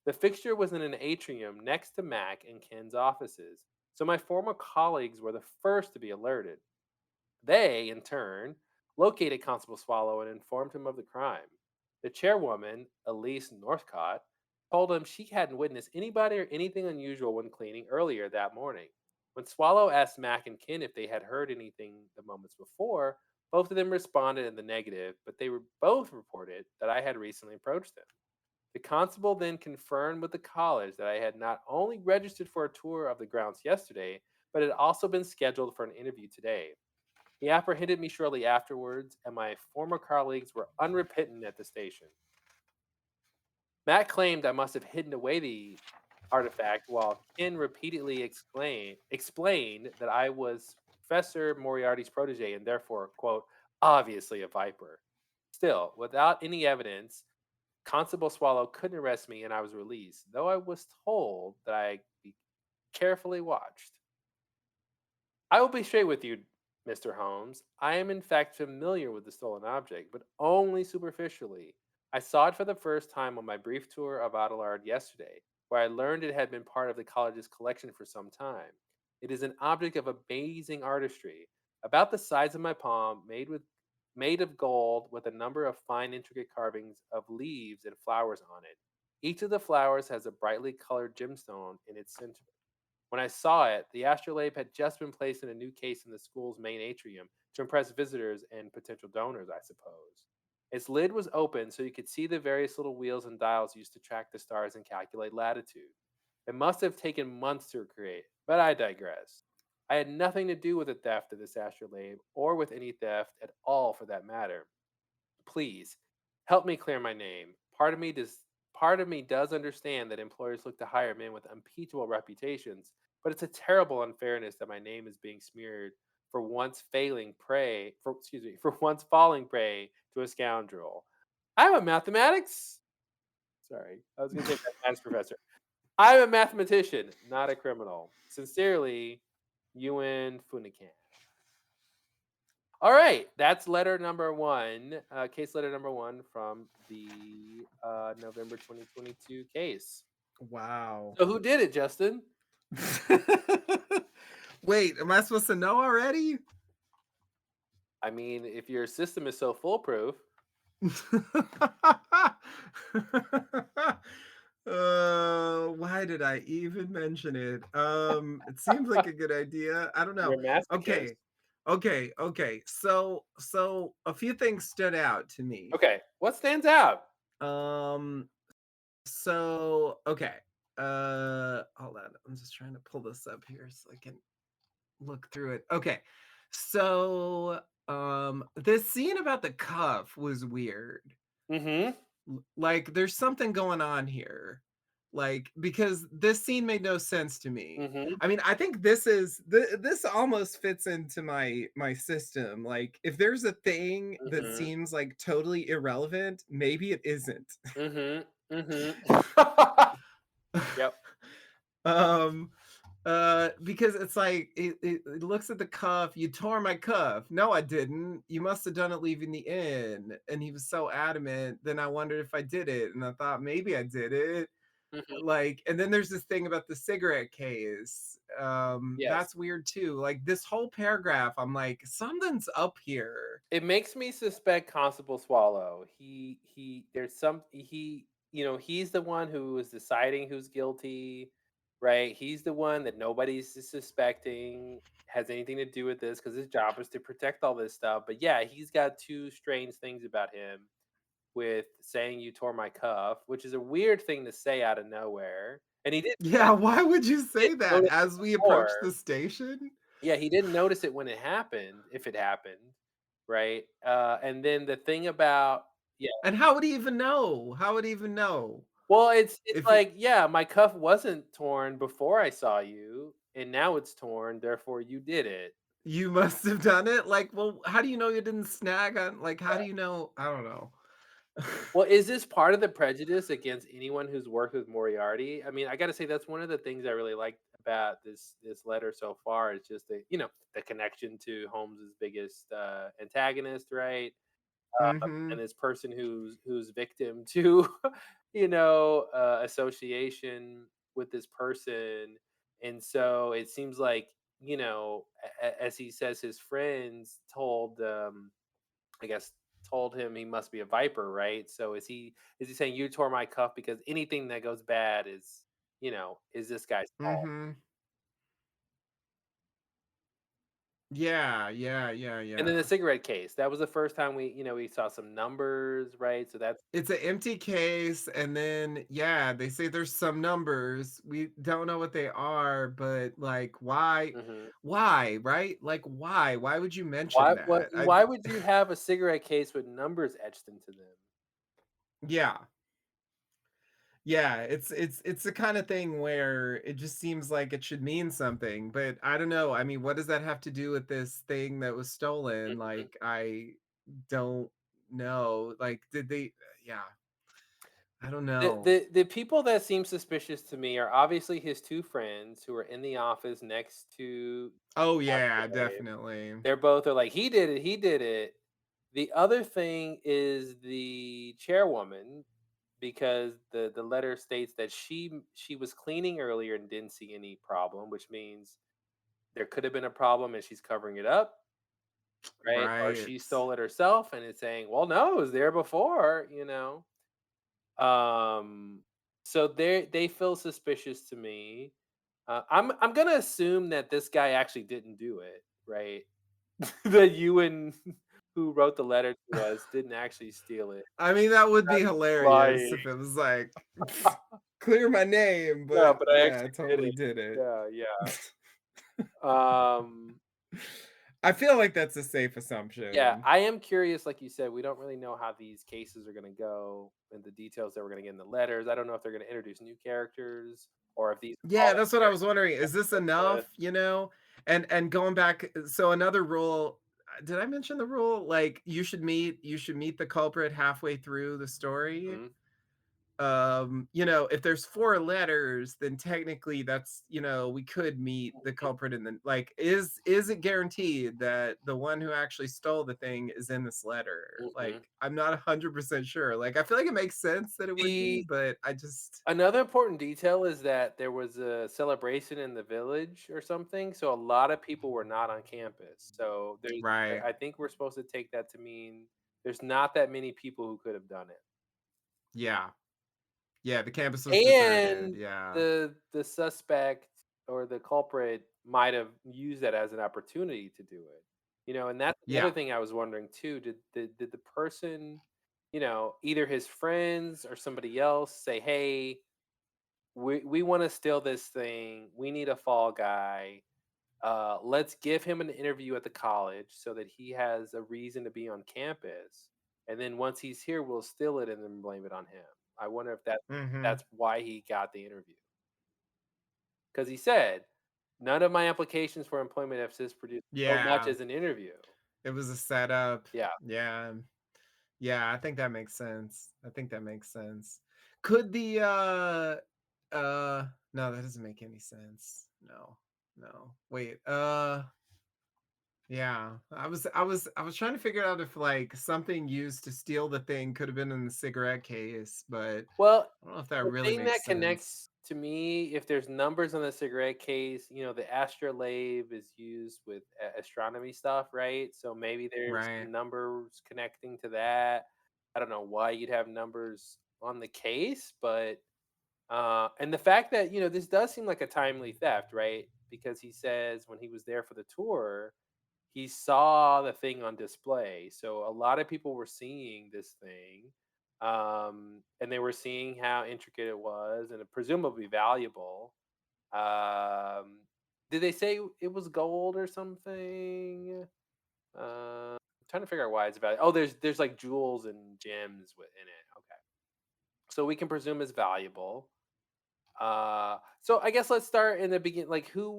The fixture was in an atrium next to Mac and Ken's offices, so my former colleagues were the first to be alerted. They, in turn, located Constable Swallow and informed him of the crime. The chairwoman, Elise Northcott, told him she hadn't witnessed anybody or anything unusual when cleaning earlier that morning. When Swallow asked Mac and Ken if they had heard anything the moments before, both of them responded in the negative, but they were both reported that I had recently approached them. The constable then confirmed with the college that I had not only registered for a tour of the grounds yesterday, but had also been scheduled for an interview today. He apprehended me shortly afterwards, and my former colleagues were unrepentant at the station. Matt claimed I must have hidden away the artifact, while Ken repeatedly explained that I was Professor Moriarty's protege and therefore, quote, obviously a viper. Still, without any evidence, Constable Swallow couldn't arrest me and I was released, though I was told that I'd be carefully watched. I will be straight with you, Mr. Holmes. I am in fact familiar with the stolen object, but only superficially. I saw it for the first time on my brief tour of Adelard yesterday, where I learned it had been part of the college's collection for some time. It is an object of amazing artistry, about the size of my palm, made of gold with a number of fine intricate carvings of leaves and flowers on it. Each of the flowers has a brightly colored gemstone in its center. When I saw it, the astrolabe had just been placed in a new case in the school's main atrium to impress visitors and potential donors, I suppose. Its lid was open so you could see the various little wheels and dials used to track the stars and calculate latitude. It must have taken months to create, but I digress. I had nothing to do with the theft of this astrolabe, or with any theft at all for that matter. Please help me clear my name. Part of me does understand that employers look to hire men with unimpeachable reputations, but it's a terrible unfairness that my name is being smeared for once falling prey to a scoundrel. I'm a mathematics sorry, I was gonna say mathematics professor. I'm a mathematician, not a criminal. Sincerely, Ewan Funican. All right, that's letter number one, case letter number one from the November 2022 case. Wow. So, who did it, Justin? Wait, am I supposed to know already? I mean, if your system is so foolproof, Why did I even mention it? It seems like a good idea. I don't know. you're a masochist. Okay. So a few things stood out to me. Okay, what stands out? Um, okay. Hold on. I'm just trying to pull this up here so I can look through it. Okay. So, this scene about the cuff was weird. Mm-hmm. Like, there's something going on here. Like, because this scene made no sense to me. Mm-hmm. I mean, I think this almost fits into my system. Like, if there's a thing that Mm-hmm. seems like totally irrelevant, maybe it isn't. Mm-hmm. Mm-hmm. Yep. um because it's like it looks at the cuff. You tore my cuff. No, I didn't. You must have done it leaving the inn. And he was so adamant. Then I wondered if I did it, and I thought maybe I did it. Mm-hmm. Like, and then there's this thing about the cigarette case. Yes. That's weird too. Like this whole paragraph, I'm like, something's up here. It makes me suspect Constable Swallow. There's some he's the one who is deciding who's guilty, right? He's the one that nobody's suspecting has anything to do with this because his job is to protect all this stuff. But yeah, he's got two strange things about him with saying you tore my cuff, which is a weird thing to say out of nowhere. And Yeah, why would you he say didn't that notice it as we before. approach the station? Yeah, he didn't notice it when it happened, if it happened, right? And then the thing about yeah, And how would he even know? How would he even know well, it's if like, yeah, my cuff wasn't torn before I saw you, and now it's torn, therefore you did it. you must have done it? Like, well, how do you know you didn't snag on like, how do Yeah. you know? I don't know. Well, is this part of the prejudice against anyone who's worked with Moriarty? I mean, I gotta say that's one of the things I really like about this letter so far is just the connection to Holmes's biggest antagonist, right? And Mhm. this person who's victim to association with this person, and so it seems like as he says his friends I guess told him he must be a viper, right? So is he saying you tore my cuff because anything that goes bad is this guy's fault? Mhm. Yeah, yeah, yeah, And then the yeah. cigarette case, that was the first time we saw some numbers, right? So that's It's an empty case, and then, yeah, they say there's some numbers. We don't know what they are, but, like, why? mhm. Why, right? Like, why? Why would you Why mention what that? why would you have a cigarette case with numbers etched into them? Yeah. Yeah, it's the kinda thing where it just seems like it should mean something, but I don't know, I mean, what does that have to do with this thing that was stolen? Mhm. Like, I don't know, like, did they yeah, I don't The know. the people that seem suspicious to me are obviously his 2 friends who are in the office next to Oh, Dr. yeah, Lave. definitely. They're both are like, "He did it, he did it." The other thing is the chairwoman, because the letter states that she was cleaning earlier and didn't see any problem, which means there could have been a problem and she's covering it up, right? Or Right. she stole it herself and it's saying, "Well, no, it was there before," you know? Um, so they feel suspicious to me. I'm gonna assume that this guy actually didn't do it, right? That you and who wrote the letter to us didn't actually steal it. I mean, that would be hilarious Lying. if it was like, "Clear my name," Yeah, but but I yeah, I actually did totally it. did it. Yeah, yeah. Um, I feel like that's a safe yeah, assumption. I am curious, like you said, we don't really know how these cases are gonna go and the details that we're gonna get in the letters. I don't know if they're gonna introduce new characters or if these are all Yeah, that's what I was characters wondering. we have Is this to live with. enough, you know? And going back, so another rule, did I mention the rule? Like you should meet the culprit halfway through the story. Mhm, You know, if there's 4 letters, then technically that's, we could meet the mhm, culprit and then like is it guaranteed that the one who actually stole the thing is in this letter? Like mhm. I'm not 100% sure. Like I feel like it makes sense that it would be, The but I just Another important detail is that there was a celebration in the village or something, so a lot of people were not on campus. So there's right. I think we're supposed to take that to mean there's not that many people who could have done it. Yeah. Yeah, the campus was deserted, And yeah. the suspect or the culprit might have used that as an opportunity to do it. And that's another Yeah. thing I was wondering too. Did the person, either his friends or somebody else say, "Hey, we want to steal this thing. We need a fall guy. Let's give him an interview at the college so that he has a reason to be on campus. And then once he's here, we'll steal it and then blame it on him." I wonder if Mhm. that's why he got the interview. Because he said, "None of my applications for employment have since produced so much Yeah, as an interview." it was a setup. Yeah. Yeah. Yeah, I think that makes sense. I think that makes sense. Could the, no, that doesn't make any sense. No. No. Wait, yeah. I was trying to figure out if, like, something used to steal the thing could have been in the cigarette case, but Well, I don't know if that the really thing that makes sense. connects to me, if there's numbers on the cigarette case, the astrolabe is used with astronomy stuff, right? So maybe there's Right. some numbers connecting to that. I don't know why you'd have numbers on the case, but and the fact that this does seem like a timely theft, right? Because he says when he was there for the tour, he saw the thing on display. So a lot of people were seeing this thing, and they were seeing how intricate it was and presumably valuable. Um, did they say it was gold or something? I'm trying to figure out why it's valuable. Oh, there's like jewels and gems within it. Okay, so we can presume it's valuable. So I guess let's start in the beginning. Like, who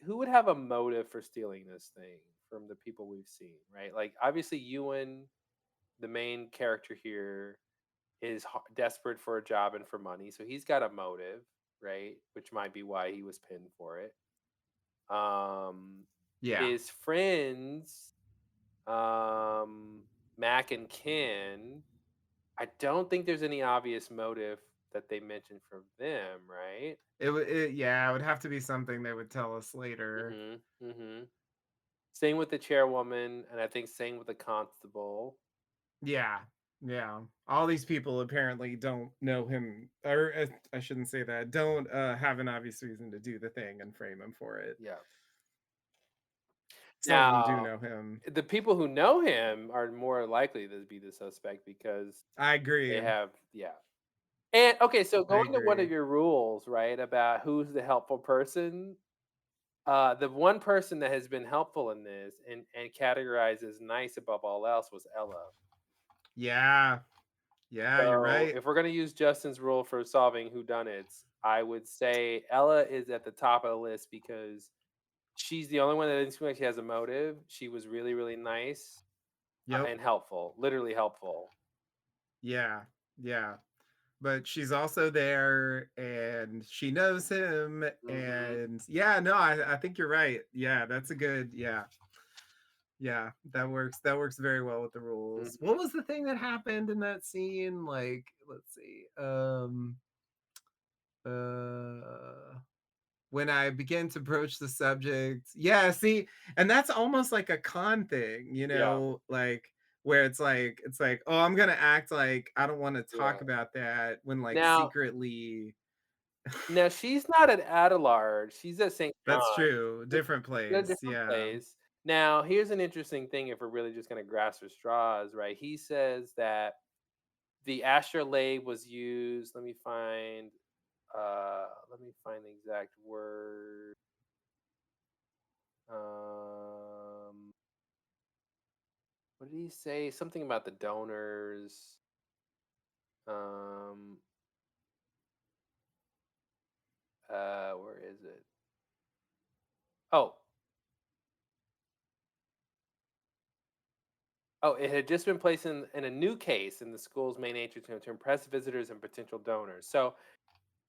would have a motive for stealing this thing from the people we've seen, right? Like, obviously, Ewan, the main character here, is desperate for a job and for money, so he's got a motive, right? Which might be why he was pinned for it. Um, Yeah. his friends, um, Mac and Ken. I don't think there's any obvious motive that they mentioned from them, right? Yeah, it would have to be something they would tell us later. Mhm, mhm. Same with the chairwoman, and I think same with the constable. Yeah. Yeah. All these people apparently don't know him, or I shouldn't say that, don't have an obvious reason to do the thing and frame him for it. Yeah. Some of them do Now, know him. the people who know him are more likely to be the suspect because I they agree. have, yeah. And okay, so I going to one of agree. your rules, right, about who's the helpful person, the one person that has been helpful in this and categorized as nice above all else was Ella. Yeah. Yeah, you're So right. if we're gonna use Justin's rule for solving whodunits, I would say Ella is at the top of the list because she's the only one that didn't seem like she has a motive. She was really, really nice Yep. and helpful, literally helpful. Yeah. Yeah. But she's also there and she knows him, Mhm, and yeah, no, I think you're right. Yeah, that's a good, yeah. Yeah, that works very well with the rules. What mhm. was the thing that happened in that scene? Like, let's see. Uh when I begin to broach the subject. Yeah, see, and that's almost like a con thing, Yeah, like where it's like, oh, I'm gonna act like I don't want to talk yeah. about that when like Now secretly. now she's not at Adelard, she's at St. That's John's. true. They're Different they're a place. different Yeah. place. Now, here's an interesting thing if we're really just gonna grasp for straws, right? He says that the astrolabe was used let me find the exact word. Um, what did he say? Something about the donors. Um, where is it? Oh, oh, it had just been placed in a new case in the school's main atrium to impress visitors and potential donors. So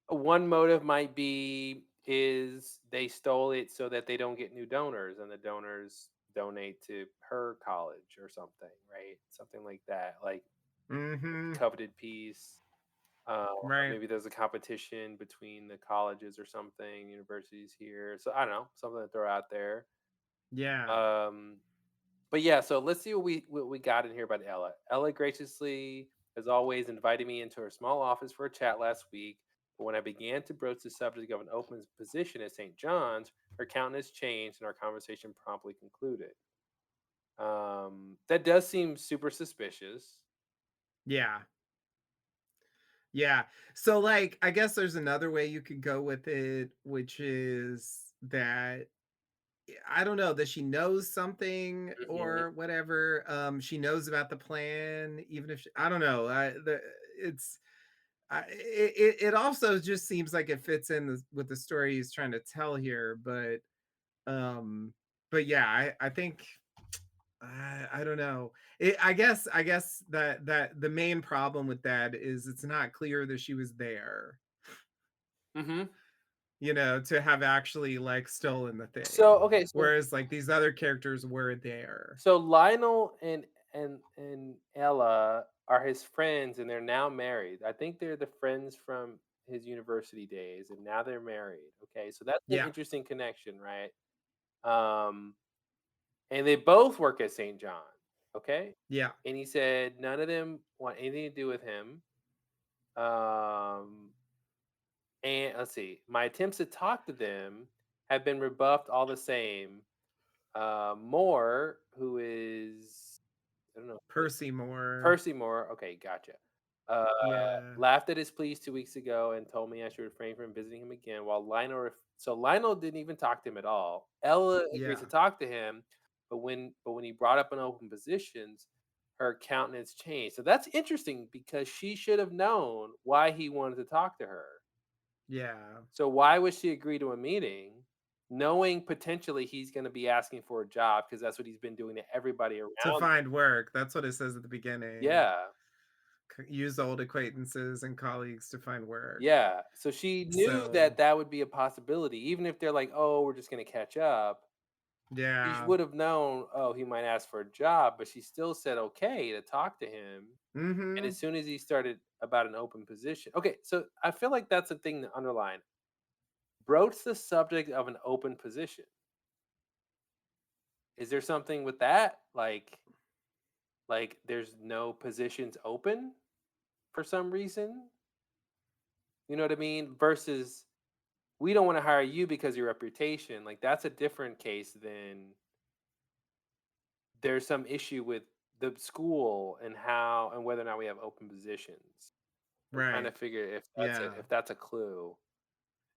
one motive might be is they stole it so that they don't get new donors and the donors donate to her college or something, right? Something like that, like Mhm. coveted piece. Or Right. maybe there's a competition between the colleges or something, universities here. So I don't know, something to throw out there. Yeah. Um, but yeah, so let's see what we got in here about Ella. Ella graciously, as always, invited me into her small office for a chat last week. But when I began to broach the subject of an open position at St. John's, her countenance changed and our conversation promptly concluded. That does seem super suspicious. Yeah. Yeah. So like I guess there's another way you could go with it, which is that I don't know that she knows something Mhm, or whatever. She knows about the plan, even if I don't know. It's it also just seems like it fits in with the story he's trying to tell here. Um, but yeah, I think I don't know. I guess that the main problem with that is it's not clear that she was there, mhm. to have actually like stolen the So thing. okay, Whereas like these other characters were there. so Lionel and Ella are his friends, and they're now married. I think they're the friends from his university days, and now they're married. Okay, so that's an Yeah. interesting connection, right? Um, and they both work at St. John. Okay, Yeah. and he said none of them want anything to do with him. Um, and let's see, my attempts to talk to them have been rebuffed all the same. Moore, who is I don't know. Percy Moore. Percy Moore, okay, gotcha. Yeah. Laughed at his pleas 2 weeks ago and told me I should refrain from visiting him again, while so Lionel didn't even talk to him at all. Ella agrees to Yeah. talk to him, but when he brought up an open positions, her countenance changed. So that's interesting because she should have known why he wanted to talk to her. Yeah. So why would she agree to a meeting knowing potentially he's gonna be asking for a job because that's what he's been doing to everybody To around. find work. That's what it says at the beginning. Yeah. Use old acquaintances and colleagues to find work. Yeah, so she knew that So, that would be a possibility, even if they're like, "Oh, we're just gonna catch up." She yeah. would have known, "Oh, he might ask for a job," but she still said okay to talk to him. And as Mhm. soon as he started about an open position, okay, so I feel like that's a thing to underline. Broach the subject of an open position. Is there something with that? Like there's no positions open for some reason? You know what I mean? Versus we don't want to hire you because of your reputation. Like that's a different case than there's some issue with the school and how and whether or not we have open positions. I'm trying to Right. figure Yeah. if that's a clue.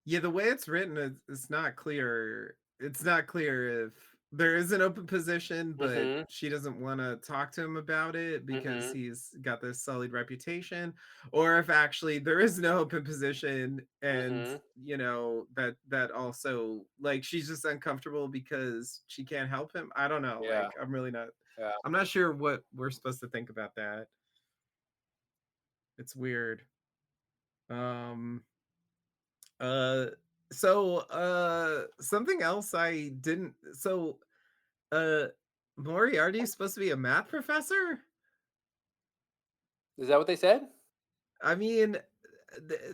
Yeah, the way it's written, it's not clear. It's not clear if there is an open position, but Mhm. she doesn't wanna talk to him about it because Mhm. he's got this sullied reputation, or if actually there is no open position and, Mhm. that also like, she's just uncomfortable because she can't help him. I don't know, Yeah. like, Yeah. I'm not sure what we're supposed to think about that. It's weird. Um, uh, something else I didn't Uh, Moriarty is supposed to be a math professor? Is that what they said? I mean,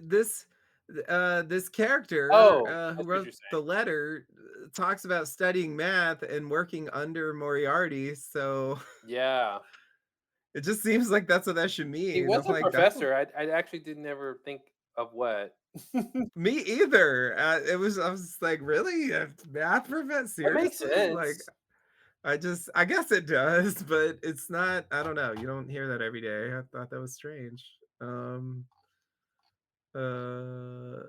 this character, Oh, I who see what wrote you're saying. the letter, talks about studying math and working under Moriarty, so Yeah. it just seems like that's what that should He mean. was I'm a like, "That's what." professor. I actually did never think of what. That Me either. I was just like, "Really? A math professor? makes Seriously?" Like, sense. I guess it does, but it's not. I don't know. You don't hear that every day. I thought that was strange. Uh,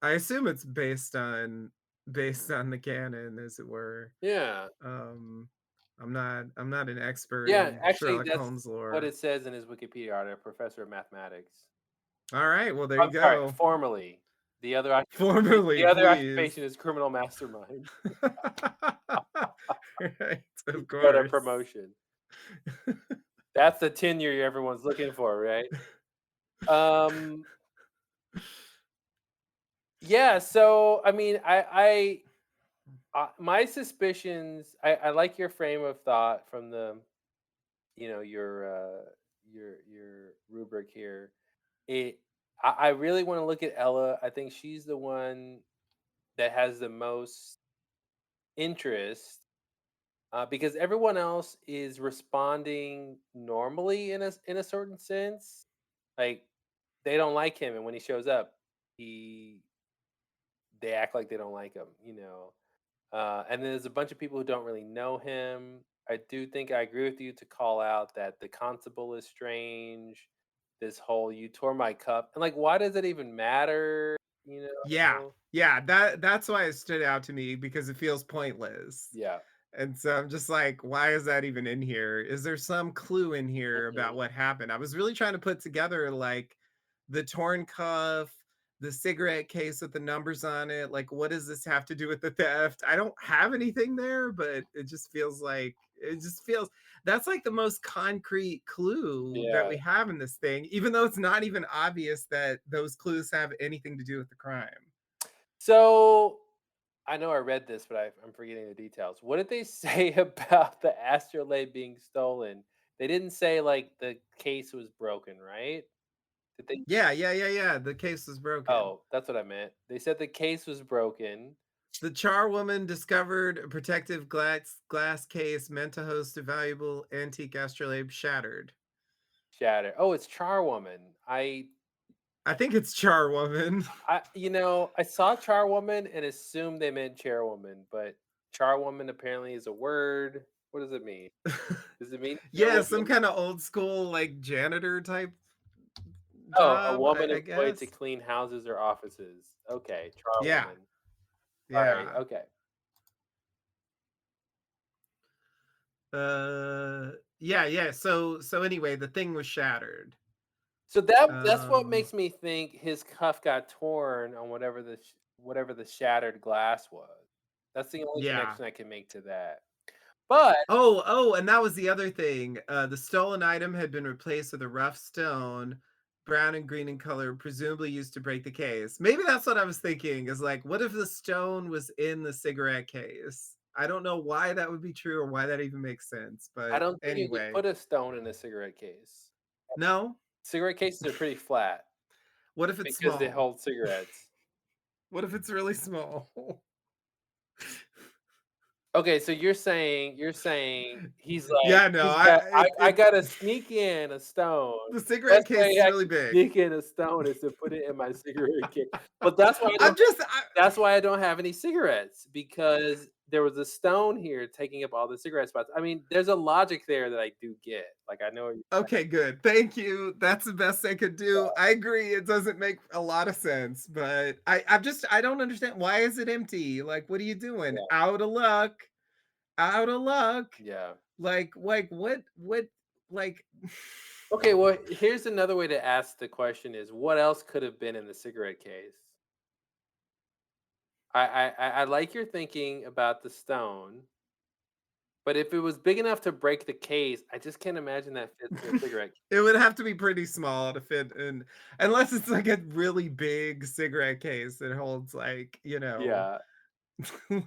I assume it's based on the canon, as it were. Yeah. Um, I'm not an expert Yeah, in actually, Sherlock that's Holmes what lore. it says in his Wikipedia article, professor of mathematics. All right, well there you I'm sorry, go. formerly. The Formally, other please. occupation is criminal mastermind. Right, of Got a course. promotion. That's the tenure everyone's looking for, right? Um, yeah, so, I mean, my suspicions I like your frame of thought from your rubric here. It I really wanna look at Ella. I think she's the one that has the most interest, because everyone else is responding normally in a certain sense. Like, they don't like him, and when he shows up, he they act like they don't like him, you know? And then there's a bunch of people who don't really know him. I do think I agree with you to call out that the constable is strange. This whole "you tore my cup" and like, why does it even matter? You Yeah, know? yeah, that's why it stood out to me because it feels pointless. Yeah. And so I'm just like, why is that even in here? Is there some clue in here about Mhm. what happened? I was really trying to put together like the torn cuff, the cigarette case with the numbers on it. Like, what does this have to do with the theft? I don't have anything there, but it just feels that's like the most concrete clue that Yeah. we have in this thing, even though it's not even obvious that those clues have anything to do with the crime. So I know I read this, but I'm forgetting the details. What did they say about the astrolabe being stolen? They didn't say like the case was broken, right? Did they? Yeah, yeah, yeah, yeah. The case was broken. Oh, that's what I meant. They said the case was broken, The charwoman discovered a protective glass case meant to host a valuable antique astrolabe shattered. shattered. Oh, it's Charwoman. I think it's charwoman. I saw Charwoman and assumed they meant chairwoman, but Charwoman apparently is a word. What does it mean? Does it mean Yeah, some chairwoman? kind of old school like janitor type Oh, a job, woman I employed to guess. clean houses or offices. Okay, Yeah, Charwoman. Alright, yeah. okay. Uh, yeah, yeah. So anyway, the thing was shattered. So that's what Um, makes me think his cuff got torn on whatever the shattered glass was. That's the only yeah. connection I can make to that. But And that was the other thing. The stolen item had been replaced with a rough stone, brown and green in color, presumably used to break the case. Maybe that's what I was thinking, is like, what if the stone was in the cigarette case? I don't know why that would be true or why that even makes sense, I but don't think you could anyway. put a stone in a cigarette case. No? Cigarette cases are pretty flat What if it's because they small? hold cigarettes. What if it's really small? Okay, so you're saying he's like, Yeah, no, he's got I it's gotta sneak in a stone. the cigarette Best case way is I really can big. sneak in a stone is to put it in my cigarette case. But that's why I don't have any cigarettes, because there was a stone here taking up all the cigarette spots. I mean, there's a logic there that I do get. Like, I know Okay, good. Thank you. That's the best I could do. yeah, I agree. It doesn't make a lot of sense, but I don't understand. Why is it empty? Like, what are you doing? yeah. Out of luck. out of luck. Yeah. What, like, Okay, well, here's another way to ask the question is what else could have been in the cigarette case? I like your thinking about the stone, but if it was big enough to break the case, I just can't imagine that fits in a cigarette case. it would have to be pretty small to fit in, unless it's like a really big cigarette case that holds like, Yeah.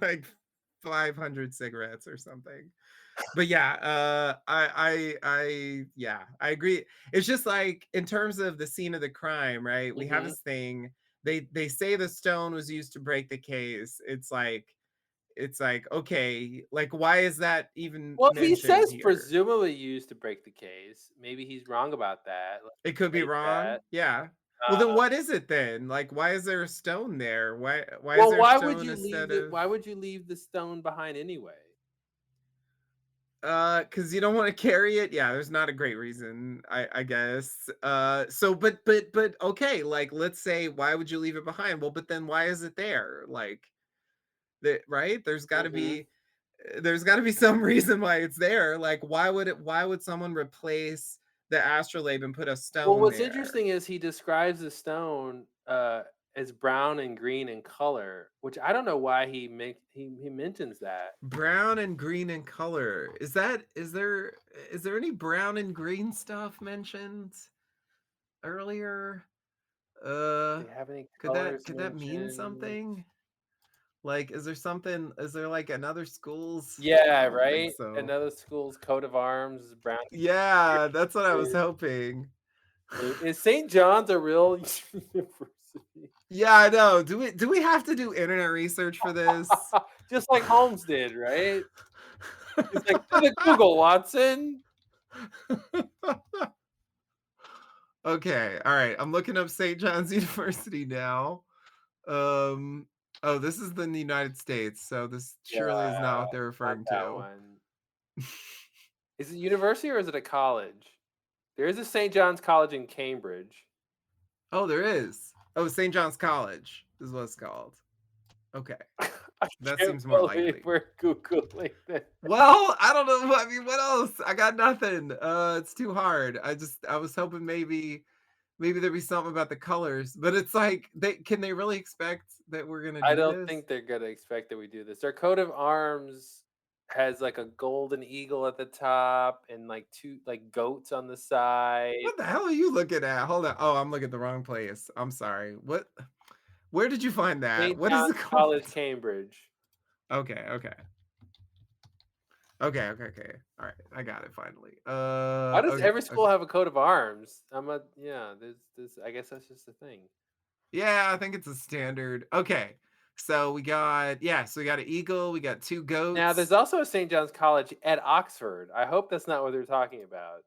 like 500 cigarettes or something. But yeah, yeah, I agree. It's just like in terms of the scene of the crime, right? We have Mhm. this thing. They say the stone was used to break the case. It's like okay, like why is that even Well, he mentioned says here? presumably used to break the case. Maybe he's wrong about that. Let's It could be debate wrong. that. Yeah. Well, then Uh, what is it then? Like, why is there a stone there? Why is well, there a why would stone you leave instead the of why would you leave the stone behind anyway? because you don't want to carry it? Yeah, there's not a great reason, I guess. So but okay, like let's say why would you leave it behind? Well, but then why is it there? Like that, right? Mhm. There's got to be some reason why it's there. Like why would someone replace the astrolabe and put a Well, stone what's there? interesting is he describes the stone, as brown and green in color, which I don't know why he mentions that. Brown and green in color. Is there any brown and green stuff mentioned earlier? Do Uh they have any could that colors could that mean mentioned? something? Like is there like another school's Yeah, I don't think right? so. Another school's coat of arms is brown Yeah, that's what I was and hoping. green. Is St. John's a real university? Yeah, I know. Do we have to do internet research for this? Just like Holmes did, right? He's like, "Do the Google, Watson." Okay, all right. I'm looking up St. John's University now. Um, oh, this is in the United States, so this Yeah, surely is not what they're not referring that to. one. Is it university or is it a college? There is a St. John's College in Cambridge. Oh, there is. Oh, St. John's College is what it's called. Okay, I that can't seems more believe likely. we're Googling this. Well, I don't know. I mean, what else? I got nothing. It's too hard. I was hoping maybe there'd be something about the colors, but it's like they really expect that we're gonna I do don't this? think they're gonna expect that we do this. Their coat of arms has like a golden eagle at the top and like two like goats on the side. What the hell are you looking at? Hold on. Oh, I'm looking at the wrong place. I'm sorry. Where did you find that? St. What is John's it called? College, Cambridge. Okay, okay. Okay, okay, okay. All right, I got it finally. Why does Okay, every school okay. have a coat of arms? Yeah, there's I guess that's just a thing. Yeah, I think it's a standard. Okay, so we got an eagle, we got two Now there's goats. also a St. John's College at Oxford. I hope that's not what they're talking about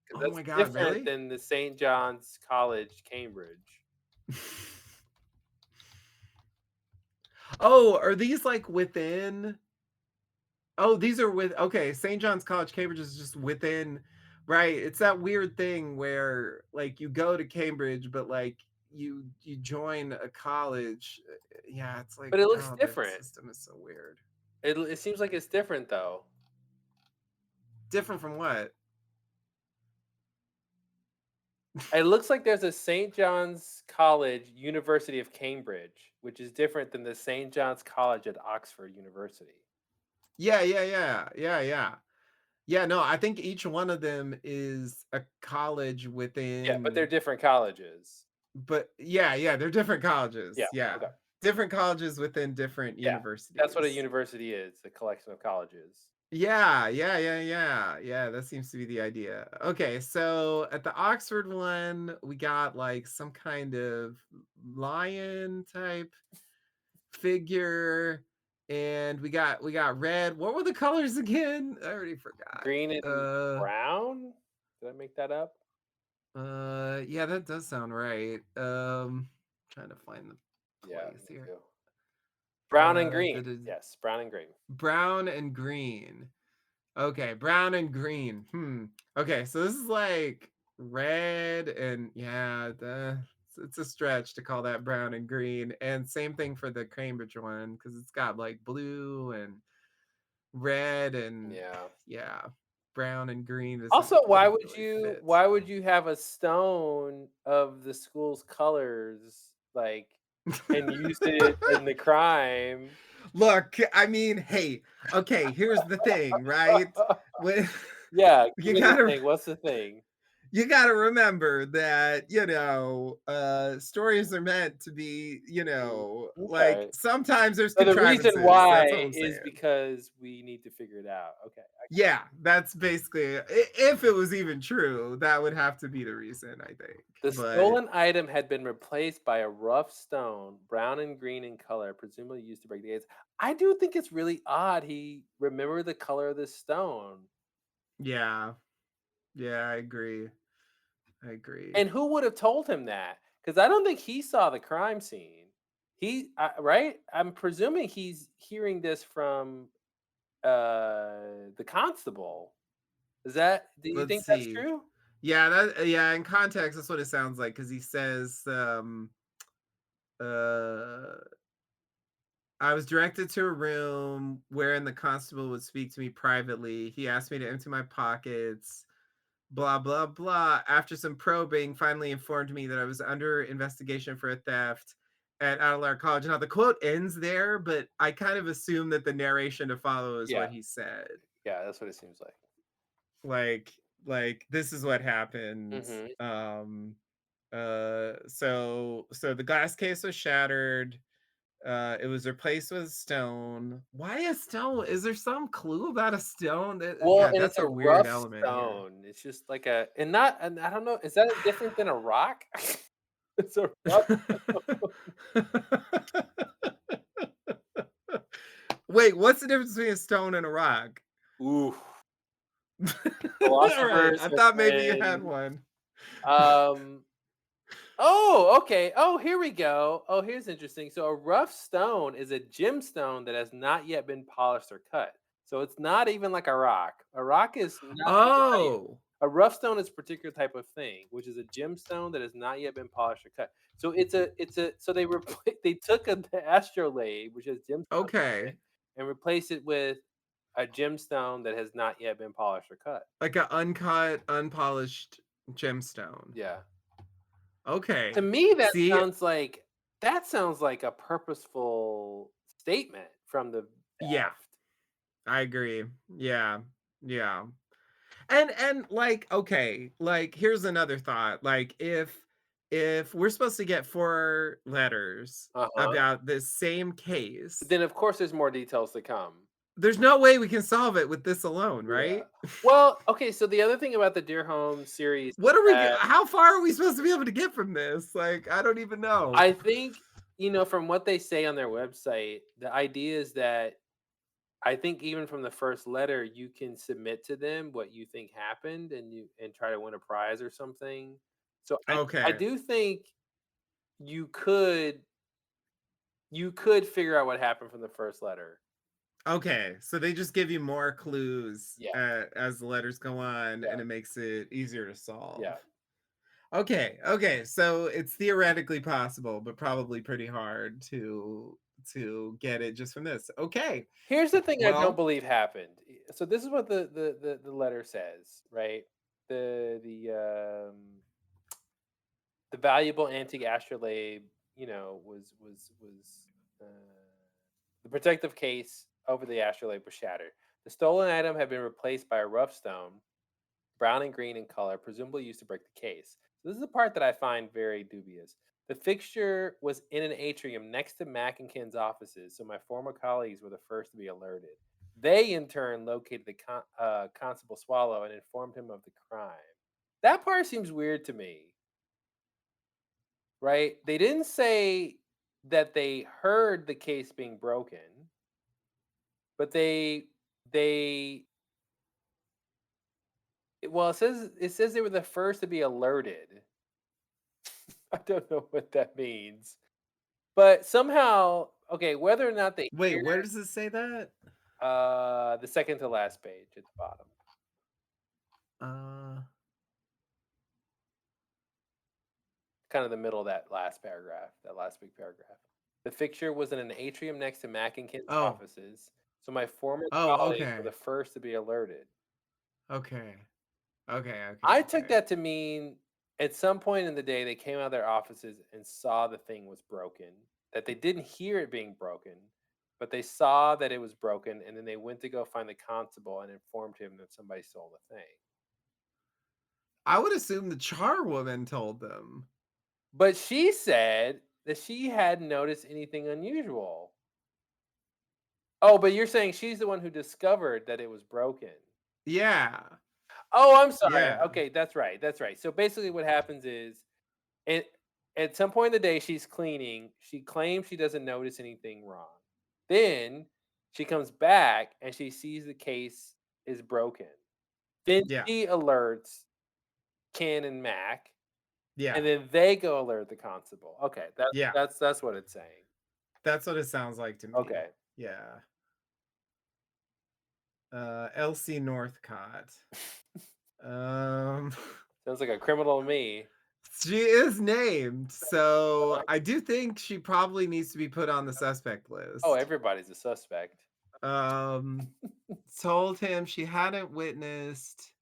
because Oh that's my God, different really? than the St. John's College, Cambridge. Oh, are these like within? Oh, these are with okay. St. John's College, Cambridge is just within, right? It's that weird thing where like you go to Cambridge, but like you join a college. Yeah, it's like But it looks oh, the different. system is so weird. It seems like it's different though. Different from what? It looks like there's a St. John's College, University of Cambridge, which is different than the St. John's College at Oxford University. Yeah, yeah, yeah, yeah, yeah. Yeah, no, I think each one of them is a college Yeah, but they're within, different colleges. but yeah, yeah, they're different Yeah, colleges. Yeah. okay. Different colleges within different Yeah, that's what a universities. university is, a collection of colleges. Yeah, yeah, yeah, yeah. Yeah, that seems to be the idea. Okay, so at the Oxford one, we got like some kind of lion type figure, and we got red. What were the colors again? I already forgot. Green and brown? Did I make that up? Yeah, that does sound right. Trying to find the Yeah, place me here. too. Brown and That green. is Yes, brown and green. brown and green. Okay, brown and green. Okay, so this is like red and yeah, it's a stretch to call that brown and green. And same thing for the Cambridge one because it's got like blue and red and Yeah. yeah, brown and green Also, doesn't really fit. why would you have a stone of the school's colors, like, and use it in the crime? Look, I mean, hey, okay, here's the thing, right? When Yeah, give you me the gotta thing. What's the thing? you gotta remember that, stories are meant to be, like Okay. sometimes there's So the reason contrivances. That's all why I'm is saying. because we need to figure it out. Okay, Yeah, that's basically if it was even true, that would have to be the reason, I think. the But stolen item had been replaced by a rough stone, brown and green in color, presumably used to break the ice. I do think it's really odd he remembered the color of this stone. yeah, yeah, I agree. I agree. And who would have told him that? Because I don't think he saw the crime scene. Right? I'm presuming he's hearing this from the constable. Do you Let's think that's see. true? Yeah, in context, that's what it sounds like because he says, uh I was directed to a room wherein the constable would speak to me privately. He asked me to empty my pockets, blah, blah, blah. After some probing, finally informed me that I was under investigation for a theft at Adelard College. Now, the quote ends there, but I kind of assume that the narration to follow is Yeah. what he said. Yeah, that's what it seems like. Like, this is what happened. Mhm. So the glass case was shattered. It was replaced with stone. Why a stone? Is there some clue about a stone? Well, Yeah, and that's it's a a weird rough element here. stone. It's just like a and not and I don't know, is that different than a rock? It's a rough Wait, what's the difference between a stone and a rock? Ooh, All right, philosophers I have thought maybe you had been, one. um oh, okay. Oh, here we go. Oh, here's interesting. So a rough stone is a gemstone that has not yet been polished or cut. So it's not even like a rock. A rock is not right. Oh, A rough stone is a particular type of thing, which is a gemstone that has not yet been polished or cut. So it's a so they they took the astrolabe, which has gemstones in it, okay. and replaced it with a gemstone that has not yet been polished or cut. Like a uncut, unpolished gemstone. Yeah. To Okay. me, See, that sounds like a purposeful statement from the yeah, theft. I agree. Yeah. Yeah. And like, okay, like here's another thought. Like if we're supposed to get 4 letters Uh-huh. about this same But case, then, of course, there's more details to come. there's no way we can solve it with this alone, Yeah. right? Well, okay, so the other thing about the Dear Home series is What are we that how far are we supposed to be able to get from this? Like, I don't even know. I think, from what they say on their website, the idea is that I think even from the first letter, you can submit to them what you think happened and try to win a prize or something. So I Okay. do think you could you could figure out what happened from the first letter. Okay. So they just give you more clues Yeah, as the letters go on yeah, and it makes it easier to yeah. solve. Okay, okay, so it's theoretically possible, but probably pretty hard to get it just from this. Okay, Here's the thing I don't well, believe happened. So this is what the letter says, right? The valuable antique astrolabe, was uh, the protective case over the astrolabe was shattered. The stolen item had been replaced by a rough stone, brown and green in color, presumably used to break the case. So this is the part that I find very dubious. The fixture was in an atrium next to Mack and Kin's offices, so my former colleagues were the first to be alerted. They, in turn, located the Constable Swallow and informed him of the crime. That part seems weird to me, right? They didn't say that they heard the case being broken, but they well, it says they were the first to be alerted. I don't know what that means. But somehow, okay, whether or not they wait, hear where does it say that? the second to last page at the bottom, Uh, kind of the middle of that last paragraph, that last big paragraph. The fixture was in an atrium next to Mack and Kin's oh, offices, So my former Oh, colleagues were okay. the first to be alerted. Okay. Okay, okay, I took okay. that to mean at some point in the day, they came out of their offices and saw the thing was broken, that they didn't hear it being broken, but they saw that it was broken, and then they went to go find the constable and informed him that somebody stole the thing. I would assume the charwoman told them. But she said that she hadn't noticed anything unusual. Oh, but you're saying she's the one who discovered that it was broken. Yeah. Oh, I'm sorry. Yeah. Okay, that's right. That's right. So basically, what happens is, it at some point in the day, she's cleaning. She claims she doesn't notice anything wrong. Then she comes back and she sees the case is broken. Then Yeah. she alerts Ken and Mac, Yeah. and then they go alert the constable. Okay, Yeah. that's what it's saying. That's what it sounds like to me. Okay. Yeah. Elsie Northcott. Um, Sounds like a criminal to me. she is named, so I do think she probably needs to be put on the suspect Oh, list. everybody's a suspect. Um, Told him she hadn't witnessed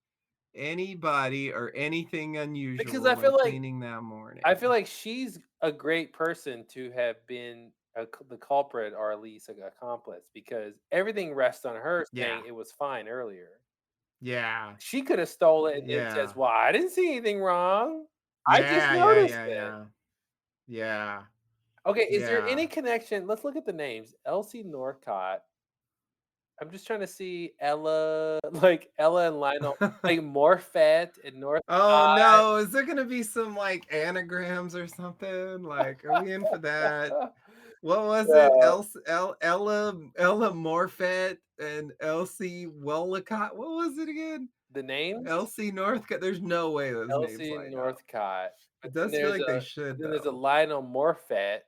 anybody or anything Because unusual when cleaning that I feel morning. like she's a great person to have been the culprit or at least an accomplice because everything rests on her Yeah. saying it was fine earlier. Yeah. She could have stolen it and says, Yeah. "Well, I didn't see anything wrong. I just Yeah, yeah, noticed yeah, it." yeah. Yeah. Okay, is there Yeah. any connection? Let's look at the names. Elsie Northcott. I'm just trying to see Ella, like Ella and Lionel, like Morfett and Oh, Northcott. no, is there gonna be some, like, anagrams or something? Like, are we in for that? What was it? Yeah, Ella Morfett and Elsie Wollicott? What was it again? the names? Elsie Northcott, there's no way those names Elsie line up. Northcott, It does feel like they should, but then there's a though. Lionel Morfett.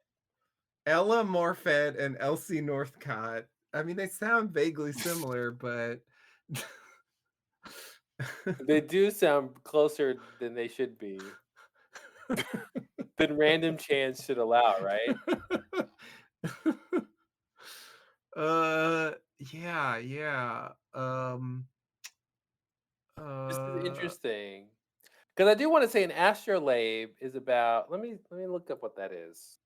Ella Morfett and Elsie Northcott. I mean, they sound vaguely similar, but They do sound closer than they should be, than random chance should allow, right? Uh, yeah, yeah. This is Uh interesting because I do wanna say an astrolabe is about let me look up what that is.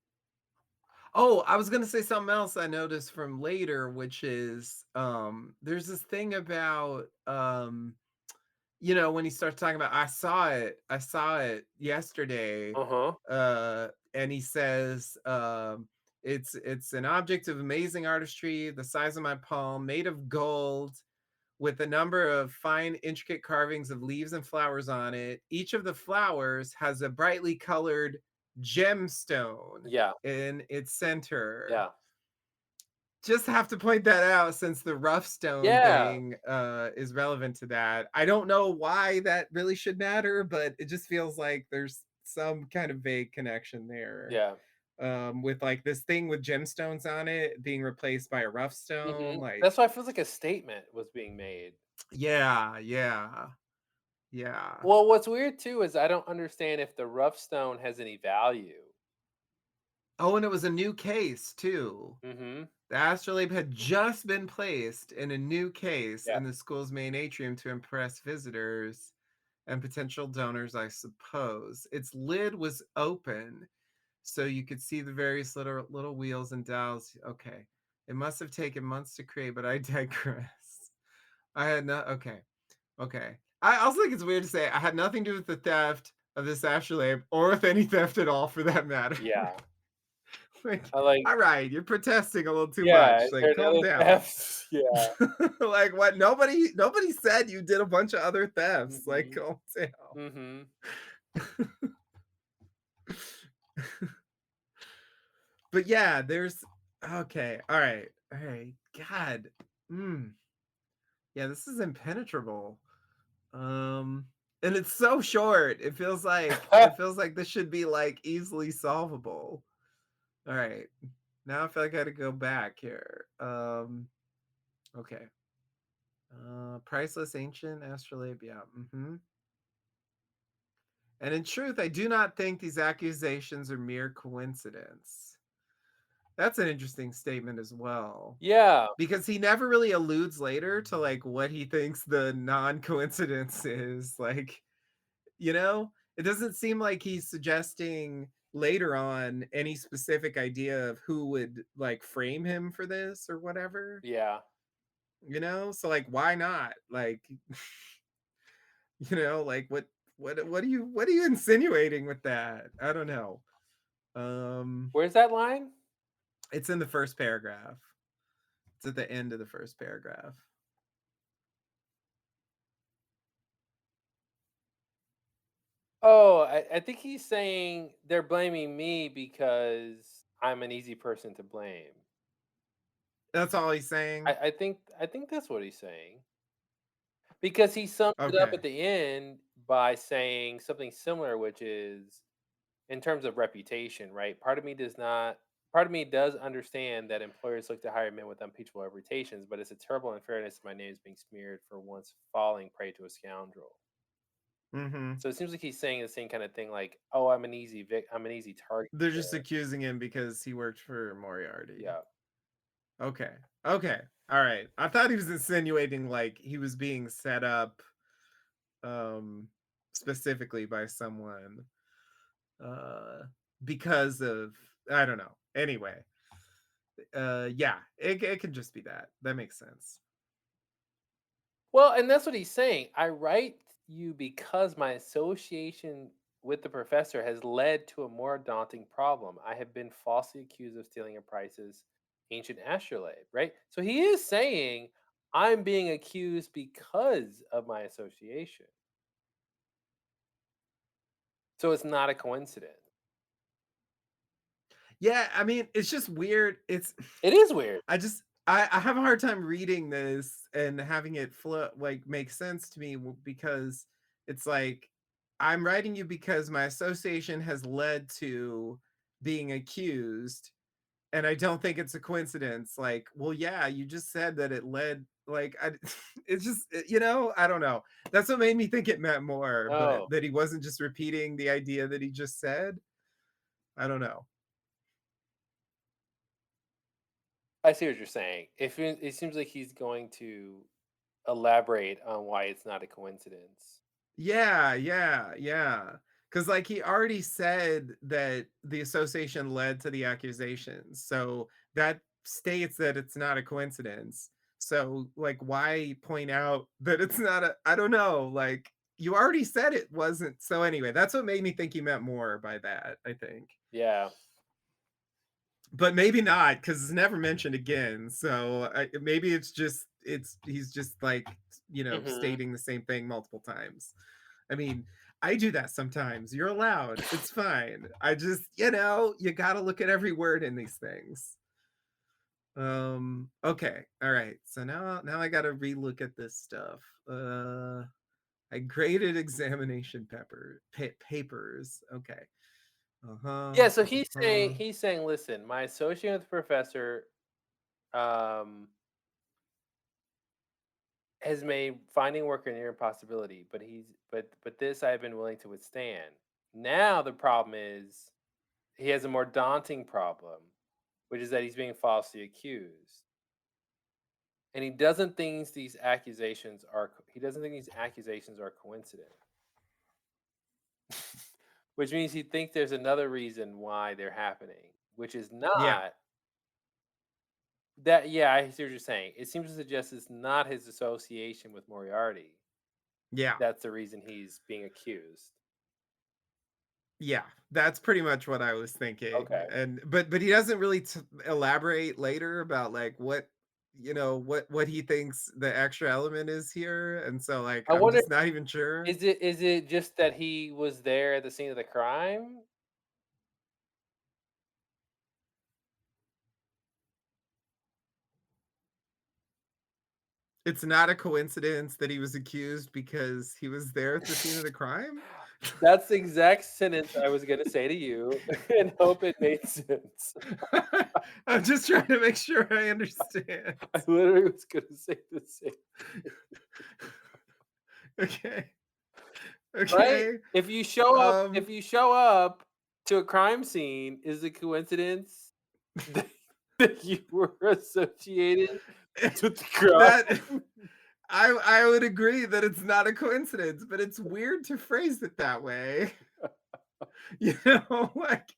oh, I was gonna say something else I noticed from later, which is, there's this thing about, when he starts talking about, I saw it yesterday," Uh-huh. and he says, it's an object of amazing artistry, the size of my palm, made of gold, with a number of fine, intricate carvings of leaves and flowers on it. Each of the flowers has a brightly colored gemstone Yeah, in its center. yeah. Just have to point that out since the rough stone Yeah, thing is relevant to that. I don't know why that really should matter, but it just feels like there's some kind of vague connection there. yeah. With like this thing with gemstones on it being replaced by a rough stone. Mhm. Like, That's why it feels like a statement was being made. yeah, yeah, yeah. Well, what's weird too is I don't understand if the rough stone has any value. Oh, and it was a new case too. Mhm. The astrolabe had just been placed in a new case Yeah. in the school's main atrium to impress visitors and potential donors, I suppose. Its lid was open, so you could see the various little wheels and dials. Okay. It must have taken months to create, but I digress. I had no okay. Okay. I also think it's weird to say I had nothing to do with the theft of this astrolabe or with any theft at all for that matter. Yeah. Like, I like all right, you're protesting a little too yeah, much. is Like, there calm another down. theft? Yeah. Like, what? Nobody said you did a bunch of other thefts. Like, Mhm. calm down. Mhm. But yeah, there's okay. All right. God. Mm, yeah, this is impenetrable. Um, and it's so short. It feels like this should be like easily solvable. All right. Now I feel like I gotta go back here. Okay. Priceless ancient astrolabe. Yeah. And in truth, I do not think these accusations are mere coincidence. That's an interesting statement as well. Yeah, Because he never really alludes later to, like, what he thinks the non-coincidence is, like, you know? It doesn't seem like he's suggesting later on any specific idea of who would, like, frame him for this or whatever, yeah. you know? So, like, why not? Like, like, what are you insinuating with that? I don't know. Um, Where's that line? it's in the first paragraph. It's at the end of the first paragraph. Oh, I think he's saying they're blaming me because I'm an easy person to blame. That's all he's saying? I think that's what he's saying. Because he sums it up Okay. at the end by saying something similar, which is in terms of reputation, right? Part of me does understand that employers look to hire men with unimpeachable reputations, but it's a terrible unfairness if my name is being smeared for once falling prey to a scoundrel. Mhm. So it seems like he's saying the same kind of thing, like, "Oh, I'm an easy target They're just there." accusing him because he worked for Moriarty. Yeah. Okay. Okay. Alright. I thought he was insinuating, like, he was being set up, um, specifically by someone, uh, because of I don't know. Anyway, yeah, it can just be that. That makes sense. Well, and that's what he's saying. I write you because my association with the professor has led to a more daunting problem. I have been falsely accused of stealing a price's ancient astrolabe, right? So he is saying I'm being accused because of my association. So it's not a coincidence. Yeah, I mean, it's just weird. It's It is weird. I have a hard time reading this and having it flow like make sense to me because it's like I'm writing you because my association has led to being accused and I don't think it's a coincidence. Like, well, yeah, you just said that it led like it's just I don't know. That's what made me think it meant more, but Oh, that he wasn't just repeating the idea that he just said. I don't know. I see what you're saying. It seems like he's going to elaborate on why it's not a coincidence. Yeah, yeah, yeah. Because like, he already said that the association led to the accusations, so that states that it's not a coincidence. So, like, why point out that it's not a I don't know, like, you already said it wasn't so anyway, that's what made me think he meant more by that, I think. Yeah. But maybe not, because it's never mentioned again, so, maybe it's he's just, like, Hmm. stating the same thing multiple times. I mean, I do that sometimes. You're allowed. It's fine. I just, you gotta look at every word in these things. Okay. All right. So now I gotta relook at this stuff. I graded examination papers. Okay. Uh-huh. Yeah, so Uh-huh. he's saying, listen, my associate with the professor um, has made finding work a near impossibility, but this I've been willing to withstand. Now the problem is he has a more daunting problem, which is that he's being falsely accused, and he doesn't think these accusations are coincident, which means he thinks there's another reason why they're happening, which is Yeah. not that. Yeah, I see what you're saying. It seems to suggest it's not his association with Moriarty. Yeah. That's the reason he's being accused. Yeah, that's pretty much what I was thinking, Okay. and but he doesn't really elaborate later about like what he thinks the extra element is here, and so like I I'm wonder, just not even sure. is it just that he was there at the scene of the crime? It's not a coincidence that he was accused because he was there at the scene of the crime. That's the exact sentence I was gonna say to you and hope it made sense. I'm just trying to make sure I understand. I literally was gonna say the same, Okay, right? okay. If Um, you show up to a crime scene, is it coincidence? that you were associated with the crime. That I would agree that it's not a coincidence, but it's weird to phrase it that way. You know, like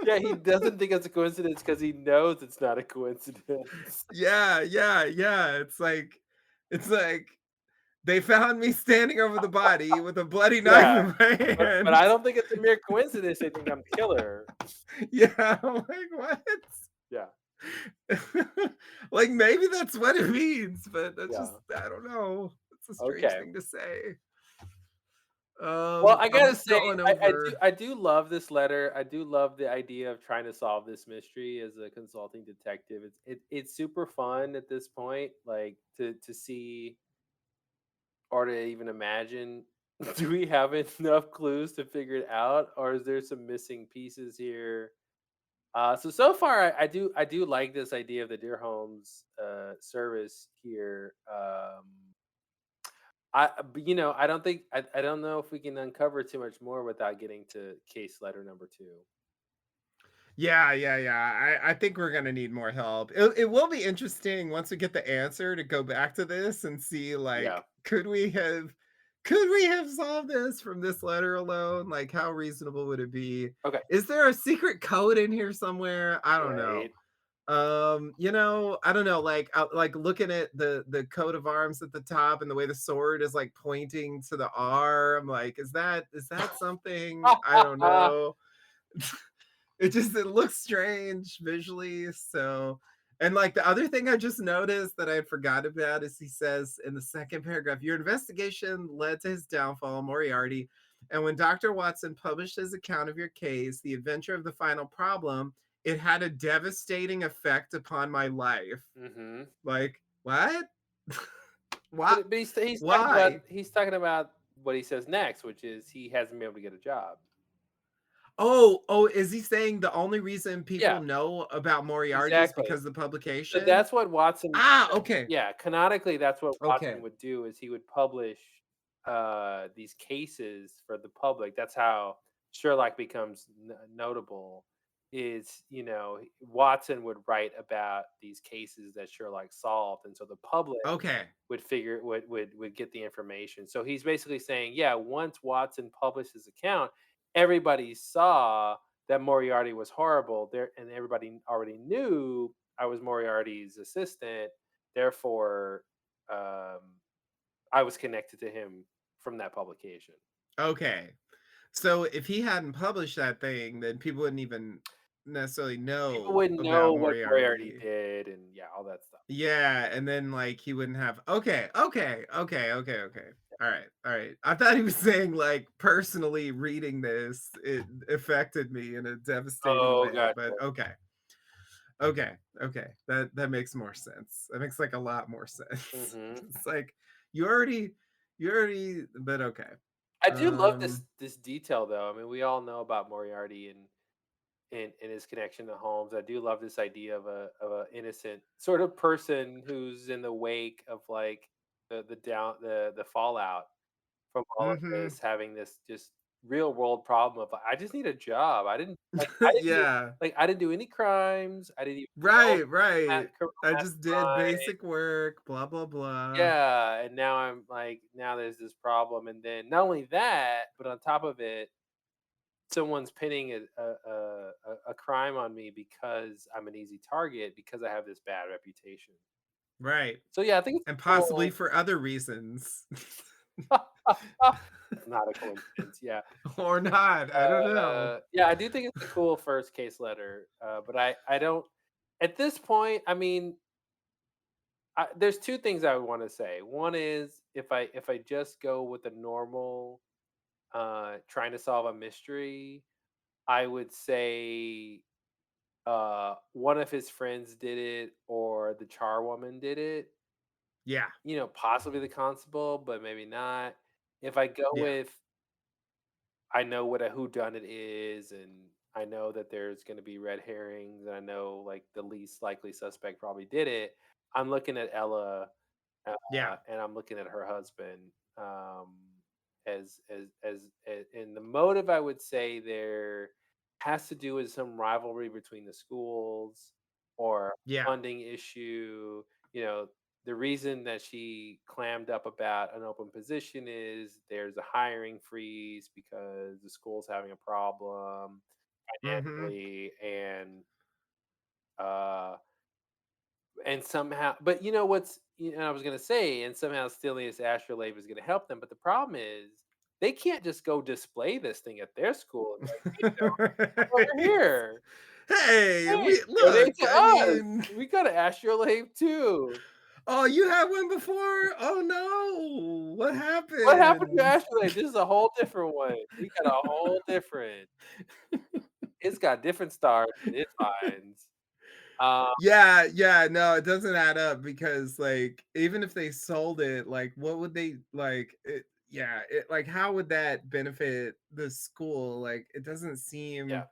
Yeah, he doesn't think it's a coincidence because he knows it's not a coincidence. yeah, yeah, yeah. It's like they found me standing over the body with a bloody knife Yeah, in my but I hand. don't think it's a mere coincidence they think I'm the killer. Yeah, I'm like, what? Yeah, Like maybe that's what it means, but that's just yeah. I don't know. It's a strange Okay. thing to say. Well, I I'm gotta just say, going I do over I do love this letter. I do love the idea of trying to solve this mystery as a consulting detective. It's super fun at this point, like to see or to even imagine. Do we have enough clues to figure it out, or is there some missing pieces here? So far, I do like this idea of the Dear Homes service here. I don't think I don't know if we can uncover too much more without getting to case letter number two. Yeah, yeah, yeah. I think we're gonna need more help. It will be interesting once we get the answer to go back to this and see Yeah. like could we have solved this from this letter alone? Like how reasonable would it be? Okay. Is there a secret code in here somewhere? I don't know. Right. I don't know, like looking at the coat of arms at the top and the way the sword is like pointing to the R. I'm like, is that something? I don't know. It looks strange visually. So, and like the other thing I just noticed that I had forgot about is he says in the second paragraph, your investigation led to his downfall, Moriarty. And when Dr. Watson published his account of your case, The Adventure of the Final Problem, it had a devastating effect upon my life. hmm Like, what? Why? but he's talking about Why? what he says next, which is he hasn't been able to get a job. Oh, is he saying the only reason people Yeah, know about Moriarty is exactly. because of the So publication? that's what Watson Ah, okay. yeah, canonically, that's what Watson Okay. would do is he would publish, these cases for the public. That's how Sherlock becomes notable is, Watson would write about these cases that Sherlock solved, and so the public Okay. would get the information. So he's basically saying, yeah, once Watson published his account, everybody saw that Moriarty was horrible there, and everybody already knew I was Moriarty's assistant. Therefore, um, I was connected to him from that publication. Okay. So if he hadn't published that thing, then people wouldn't even necessarily People know wouldn't know about what Moriarty Moriarty. did, and yeah, all that stuff. Yeah, and then like he wouldn't have okay, okay, okay, okay, okay. All right, all right. I thought he was saying like personally reading this, it affected me in a devastating Oh, way, gotcha. but okay. Okay, okay. That makes more sense. That makes like a lot more sense. hmm It's like you already but okay. I do love this Um this detail, though. I mean, we all know about Moriarty and his connection to Holmes. I do love this idea of a innocent sort of person who's in the wake of like the fallout from all of mhm. this, having this just real world problem of I just need a job. Yeah. I didn't do any crimes. I didn't even know Right, right. criminal I just did mastermind. basic work, blah blah blah. Yeah, and now I'm like now there's this problem, and then not only that, but on top of it, someone's pinning a crime on me because I'm an easy target because I have this bad reputation. Right. So yeah, I think it's And possibly cool. for other reasons. It's not a coincidence. Yeah, Or not. I don't know. yeah, I do think it's a cool first case letter. But I don't at this point. I mean, there's two things I would want to say. One is if I just go with the normal trying to solve a mystery, I would say one of his friends did it or the charwoman did it. Yeah. Possibly the constable, but maybe not. If I go Yeah. with I know what a whodunit is, and I know that there's going to be red herrings, and I know like the least likely suspect probably did it. I'm looking at Ella, Yeah. and I'm looking at her husband, and the motive I would say there. has to do with some rivalry between the schools or Yeah. funding issue. You know, the reason that she clammed up about an open position is there's a hiring freeze because the school's having a problem Mhm. financially, uh and somehow, but you know what's, you know, I was gonna say, and somehow stealing this astrolabe is gonna help them. But the problem is they can't just go display this thing at their school and be like, hey, come over Right. here. Hey, Hey, we donate look, to I us. mean, We got an astrolabe too. oh, you had one before? Oh, no. What What happened to your happened? astrolabe? This is a whole different one. We got a whole different. It's got different stars than it finds. Uh, Yeah, yeah, no, it doesn't add up because, like, even if they sold it, like, what would they like, like, how would that benefit the school? Like, it doesn't yeah. seem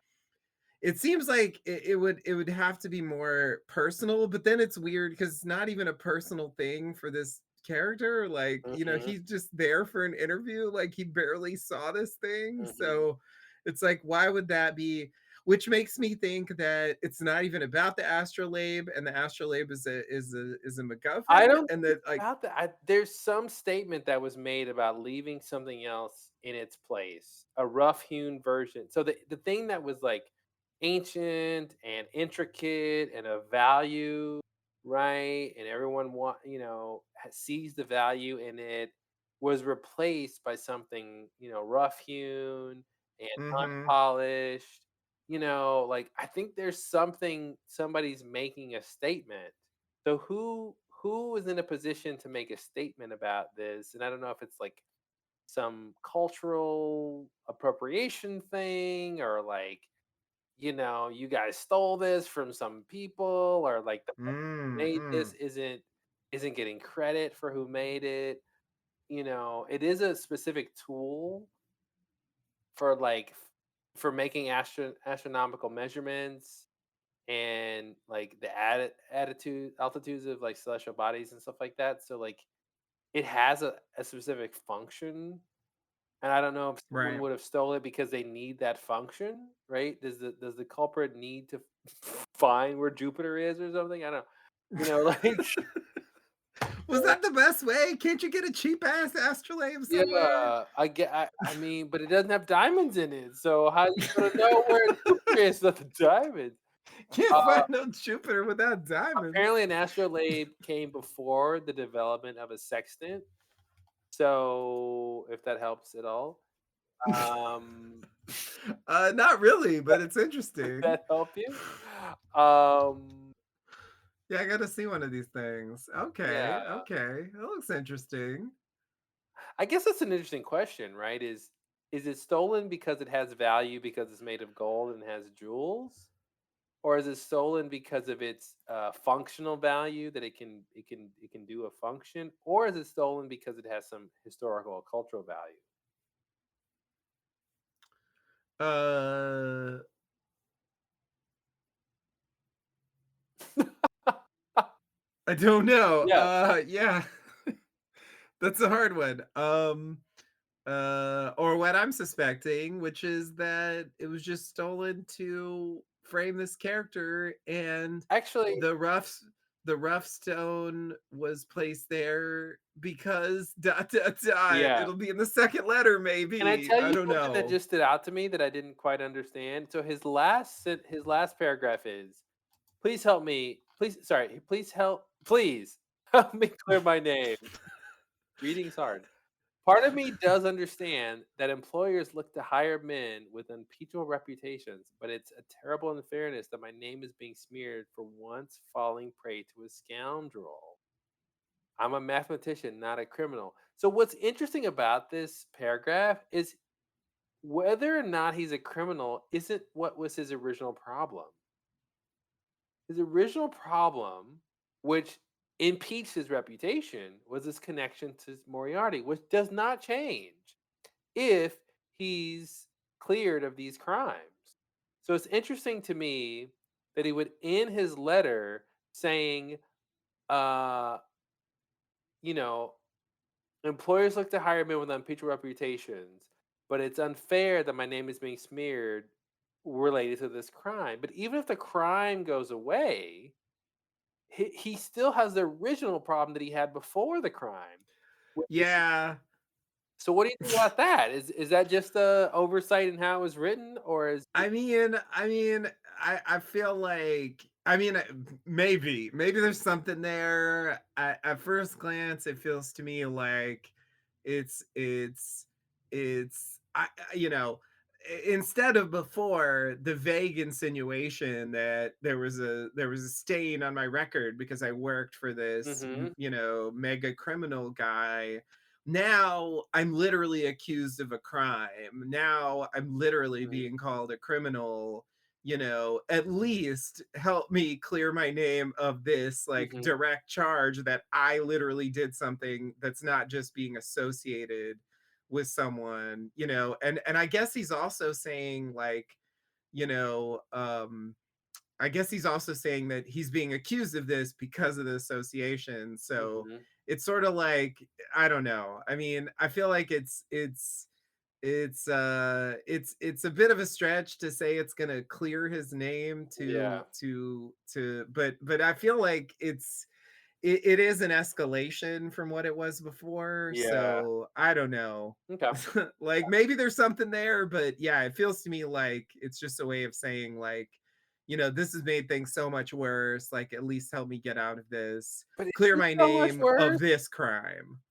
it seems like it would have to be more personal, but then it's weird because it's not even a personal thing for this character. Like, Hmm. he's just there for an interview. Like, he barely saw this thing. Hmm. So it's like, why would that be? Which makes me think that it's not even about the astrolabe, and the astrolabe is a I MacGuffin, don't and think that like, about that. There's some statement that was made about leaving something else in its place, a rough-hewn version. So the thing that was like ancient and intricate and of value, right? And everyone sees the value in it, was replaced by something, rough-hewn and mm-hmm, unpolished. Like I think there's something somebody's making a statement, so who is in a position to make a statement about this? And I don't know if it's like some cultural appropriation thing, or like, you guys stole this from some people, or like the person who made this mm-mm, isn't getting credit for who made it. It is a specific tool for for making astronomical measurements, and like the altitudes of like celestial bodies and stuff like that. So like it has a specific function, and I don't know if someone right. would have stolen it because they need that function, right? Does the culprit need to find where Jupiter is or something? I don't, like Was that the best way? Can't you get a cheap ass astrolabe somewhere? yeah, I mean, but it doesn't have diamonds in it, so how are you gonna know where Jupiter is without the diamonds? Can't Uh, find no Jupiter without diamonds. Apparently, an astrolabe came before the development of a sextant. So, if that helps at all, um, Not really, but it's does interesting. that help you? Um, Yeah, I gotta see one of these things. yeah, Okay, okay. That looks interesting. I guess that's an interesting question, right? Is it stolen because it has value because it's made of gold and has jewels, or is it stolen because of its functional value, that it can do a function, or is it stolen because it has some historical or cultural value? Uh, I don't know. Yeah, Yeah, that's a hard one. Or what I'm suspecting, which is that it was just stolen to frame this character, and actually, the rough the rough stone was placed there because dot dot dot. yeah. It'll be in the second letter, Can I maybe. tell I you don't something that know. just stood out to me that I didn't quite understand? So his last paragraph is, "Please help me. Please please help me clear my name. Reading's hard. Part of me does understand that employers look to hire men with unimpeachable reputations, but it's a terrible unfairness that my name is being smeared for once falling prey to a scoundrel. I'm a mathematician, not a criminal." So what's interesting about this paragraph is whether or not he's a criminal isn't what was his original problem. His original problem, which impeached his reputation, was his connection to Moriarty, which does not change if he's cleared of these crimes. So it's interesting to me that he would end his letter saying, uh, you know, employers look to hire men with unimpeachable reputations, but it's unfair that my name is being smeared related to this crime. But even if the crime goes away, he still has the original problem that he had before the crime. Which is Yeah. so what do you think about that? Is that just a oversight in how it was written, or is it I feel like I mean, maybe there's something there. At first glance, it feels to me like it's it's you know, instead of before the vague insinuation that there was a stain on my record because I worked for this, mhm, mega criminal guy. Now I'm literally accused of a crime. Now I'm literally mhm, being called a criminal. At least help me clear my name of this like mhm, direct charge that I literally did something that's not just being associated with someone, and I guess he's also saying like, you know, I guess he's also saying that he's being accused of this because of the association. So mhm. it's sort of like, I don't know. I mean, I feel like it's a bit of a stretch to say it's gonna clear his name Yeah, but I feel like it is an escalation from what it was before, yeah. so I don't know. Okay. Like, maybe there's something there, but yeah, it feels to me like it's just a way of saying, like, "This has made things so much worse, like, at least help me get out of this. But is Clear it my so much name of worse? this crime."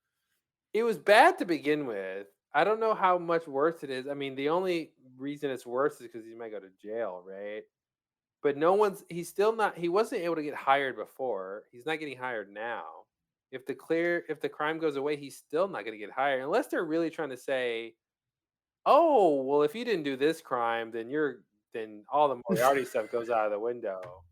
It was bad to begin with. I don't know how much worse it is. I mean, the only reason it's worse is because he might go to jail, right? But he's still not he wasn't able to get hired before. He's not getting hired now. If the crime goes away, he's still not gonna get hired unless they're really trying to say, "Oh, well, if you didn't do this crime, then all the Moriarty stuff goes out of the window."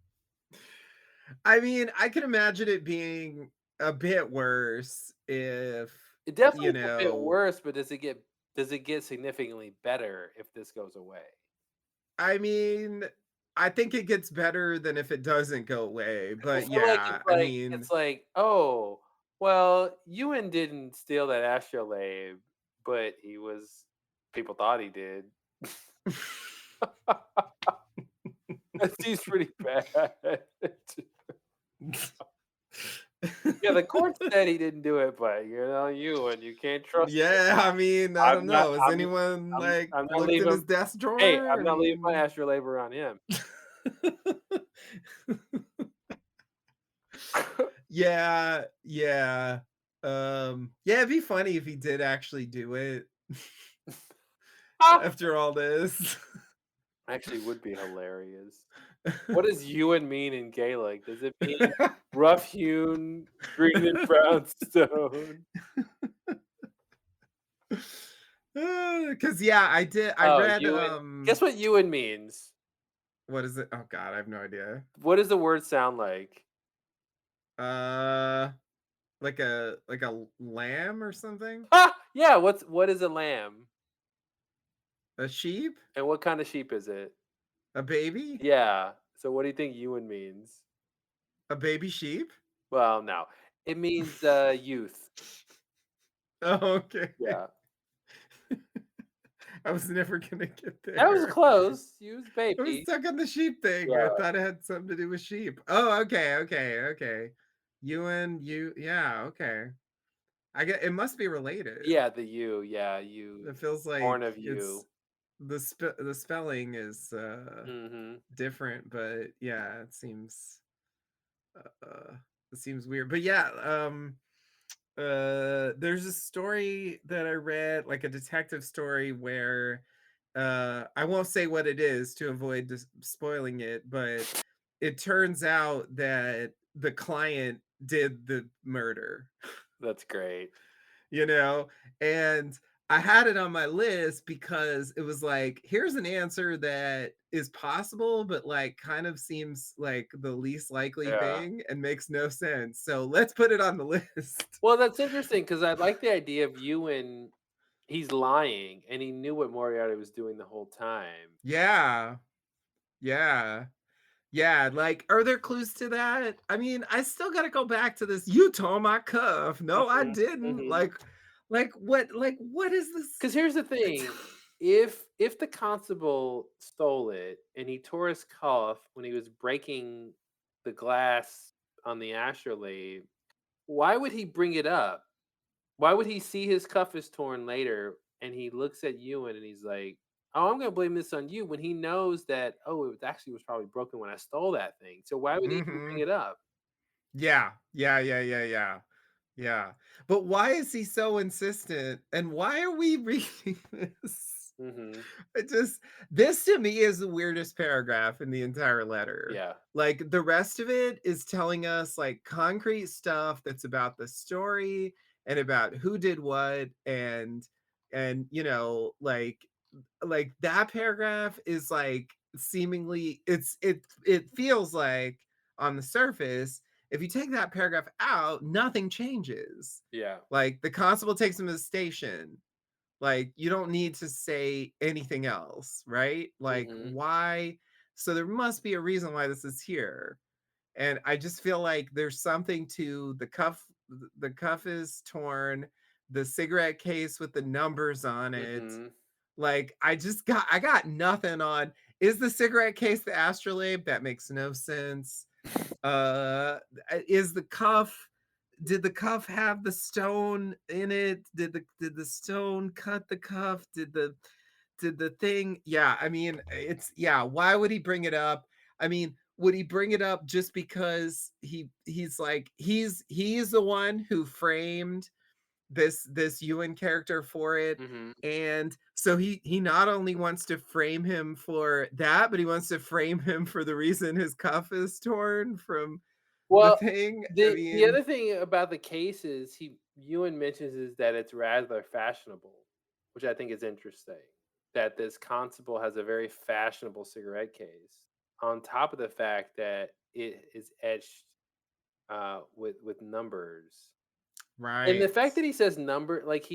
I mean, I can imagine it being a bit worse if, It you definitely is a bit know worse, but does it get significantly better if this goes away? I mean, I think it gets better than if it doesn't go away, 'Cause I but feel like yeah, I mean. it's like, "Oh, well, Ewan didn't steal that astrolabe, but people thought he did." That seems pretty bad. Yeah, the court said he didn't do it, but, Ewan, you can't trust him. Yeah, I mean, I I'm don't not know. Has I'm anyone, I'm like, I'm not looked in leaving his desk Hey, drawer? I'm I not leaving my mean. astrolabe around him. Yeah, yeah. Yeah, it'd be funny if he did actually do it Ah! after all this. Actually would be hilarious. What does Ewan mean in Gaelic? Does it mean rough-hewn, green and brown stone? Because yeah, I Oh, read, Ewan guess what Ewan means? what is it? Oh god, I have no idea. What does the word sound like? Uh, like a lamb or something? Ah! Yeah, what is a lamb? A sheep? And what kinda sheep is it? A baby? Yeah. So what do you think Ewan means? A baby sheep? Well, no. It means, youth. Oh, okay. Yeah. I was never gonna get That was there. close. He was I was baby. stuck on the sheep thing. I Yeah. thought it had something to do with sheep. Oh, okay, okay, okay. Yeah, okay. I get it must be related. Yeah, the you, yeah, you. It feels Born like of it's you. the spelling is Mhm. different, but yeah, uh it seems weird. But yeah, there's a story that I read, like a detective story where I won't say what it is to avoid spoiling it, but it turns out that the client did the murder. That's great. you know and I had it on my list because it was like, here's an answer that is possible but like kind of seems like the least likely Yeah. thing and makes no sense, so let's put it on the list. Well, that's interesting because I like the idea of you and he's lying, and he knew what Moriarty was doing the whole time. Yeah, yeah, yeah, like, are there clues to that? I mean, I still gotta go back to this, "You tore my cuff." No, I Mhm, didn't. mhm. Like, what is this? 'Cause here's the It's thing, if the constable stole it and he tore his cuff when he was breaking the glass on the astrolabe, why would he bring it up? Why would he see his cuff is torn later and he looks at Ewan and he's like, "Oh, I'm gonna blame this on you," when he knows that, oh, it was actually was probably broken when I stole that thing. So why would he even bring Mhm. it up? Yeah. Yeah, yeah, yeah, yeah. Yeah. But why is he so insistent, and why are we reading this? Hmm. It just this to me is the weirdest paragraph in the entire letter. Yeah. Like, the rest of it is telling us, like, concrete stuff that's about the story and about who did what and, that paragraph is, like, seemingly it feels like, on the surface, if you take that paragraph out, nothing changes. Yeah. Like, the constable takes him to the station. Like, you don't need to say anything else, right? Like, Hmm. why? So there must be a reason why this is here. And I just feel like there's something to the cuff is torn, the cigarette case with the numbers on it. Hmm. Like, I got nothing on, is the cigarette case the astrolabe? That makes no sense. Uh, is the cuff did the cuff have the stone in it? Did the stone cut the cuff? Did the thing, yeah, I mean, it's yeah, why would he bring it up? I mean, would he bring it up just because he's like he's the one who framed this Ewan character for it, Hmm. and so he not only wants to frame him for that, but he wants to frame him for the reason his cuff is torn from the Well, thing. I the mean, other thing about the case is he Ewan mentions is that it's rather fashionable, which I think is interesting. That this constable has a very fashionable cigarette case, on top of the fact that it is etched with numbers, and the right. fact that he says number, like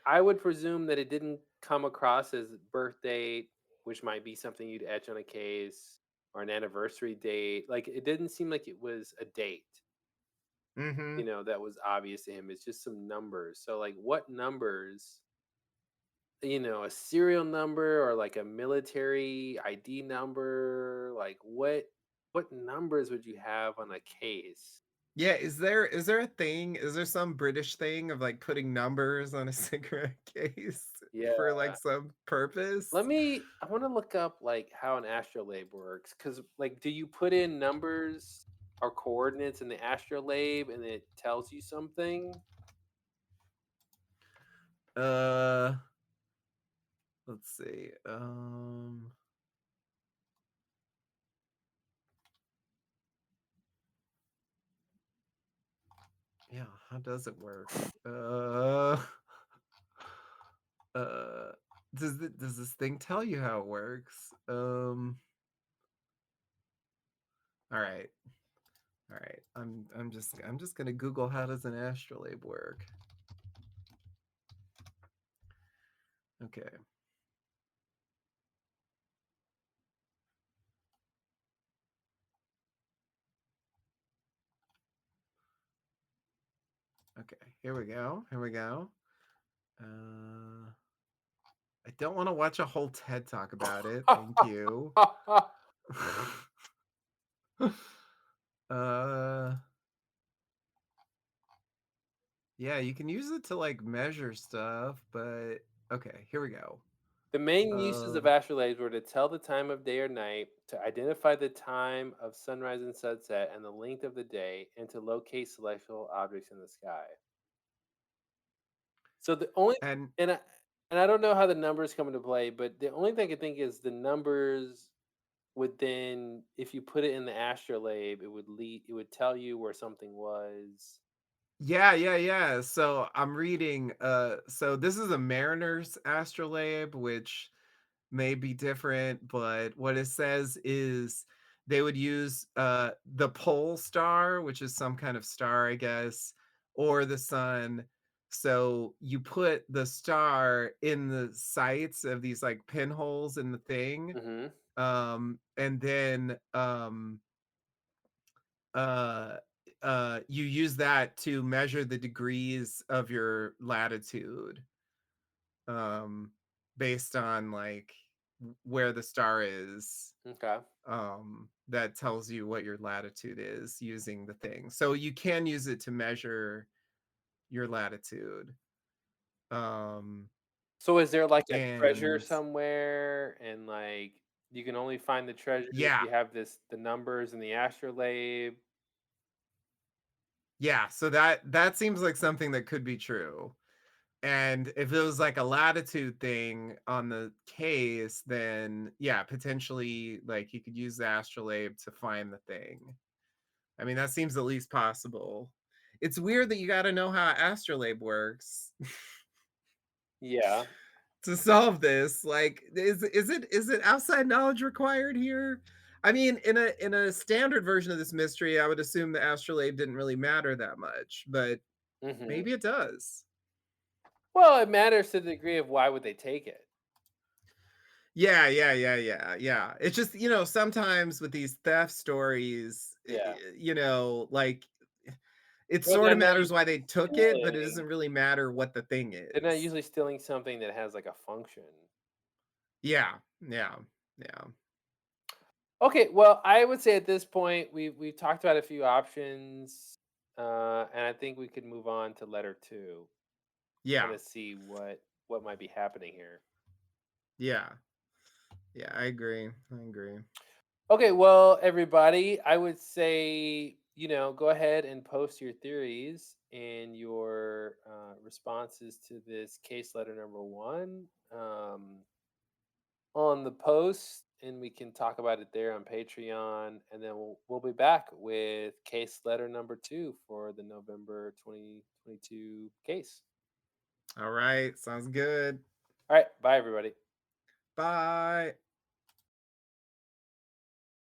I would presume that it didn't come across as birth date, which might be something you'd etch on a case, or an anniversary date. Like it didn't seem like it was a date, Mhm. that was obvious to him. It's just some numbers. So like what numbers, a serial number or like a military ID number, like what numbers would you have on a case? Yeah, is there a thing? Is there some British thing of, like, putting numbers on a cigarette case Yeah. for, like, some purpose? I want to look up like how an astrolabe works, cuz like do you put in numbers or coordinates in the astrolabe and it tells you something? Uh, let's see, yeah, how does it work? Uh, does this thing tell you how it works? Alright, alright, I'm just gonna Google how does an astrolabe work? Okay, okay, here we go. Uh I don't wanna watch a whole TED Talk about it, thank you. Uh, yeah, you can use it to, like, measure stuff, but okay, here we go. The main uses of Uh, astrolabes were to tell the time of day or night, to identify the time of sunrise and sunset and the length of the day, and to locate celestial objects in the sky. So the only and and I and I don't know how the numbers come into play, but the only thing I can think is the numbers would then, if you put it in the astrolabe, it would tell you where something was. yeah, yeah, yeah, so I'm reading, so this is a mariner's astrolabe, which may be different, but what it says is they would use the pole star, which is some kind of star, I guess, or the sun. So you put the star in the sights of these like pinholes in the thing, Mhm. and then uh, you use that to measure the degrees of your latitude. Um, based on like where the star is. Okay. That tells you what your latitude is using the thing. So you can use it to measure your latitude. Um, So is there like a treasure and somewhere and like you can only find the treasure if yeah, you have the numbers in the astrolabe? yeah. So that seems like something that could be true. And if it was like a latitude thing on the case, then yeah, potentially like you could use the astrolabe to find the thing. I mean, that seems at least possible. It's weird that you got to know how astrolabe works Yeah. to solve this. Like, is it outside knowledge required here? I mean, in a standard version of this mystery, I would assume the astrolabe didn't really matter that much, but Mhm. maybe it does. Well, it matters to the degree of why would they take it? Yeah, yeah, yeah, yeah, yeah. It's just, sometimes with these theft stories, Yeah. like it Well, sort they're of not matters usually why they took it, but it stealing doesn't really matter what the thing they're not is. usually stealing something that has, like, a function. Yeah, yeah, yeah, Okay, well, I would say at this point, we've talked about a few options, and I think we could move on to letter 2, yeah, kinda see what might be happening here. yeah, yeah. I agree. I agree. Okay, well, everybody, I would say, go ahead and post your theories and your responses to this case letter number 1 on the post, and we can talk about it there on Patreon. And then we'll be back with case letter number 2 for the November 2022 case. All right, sounds good. All right, bye, everybody. Bye.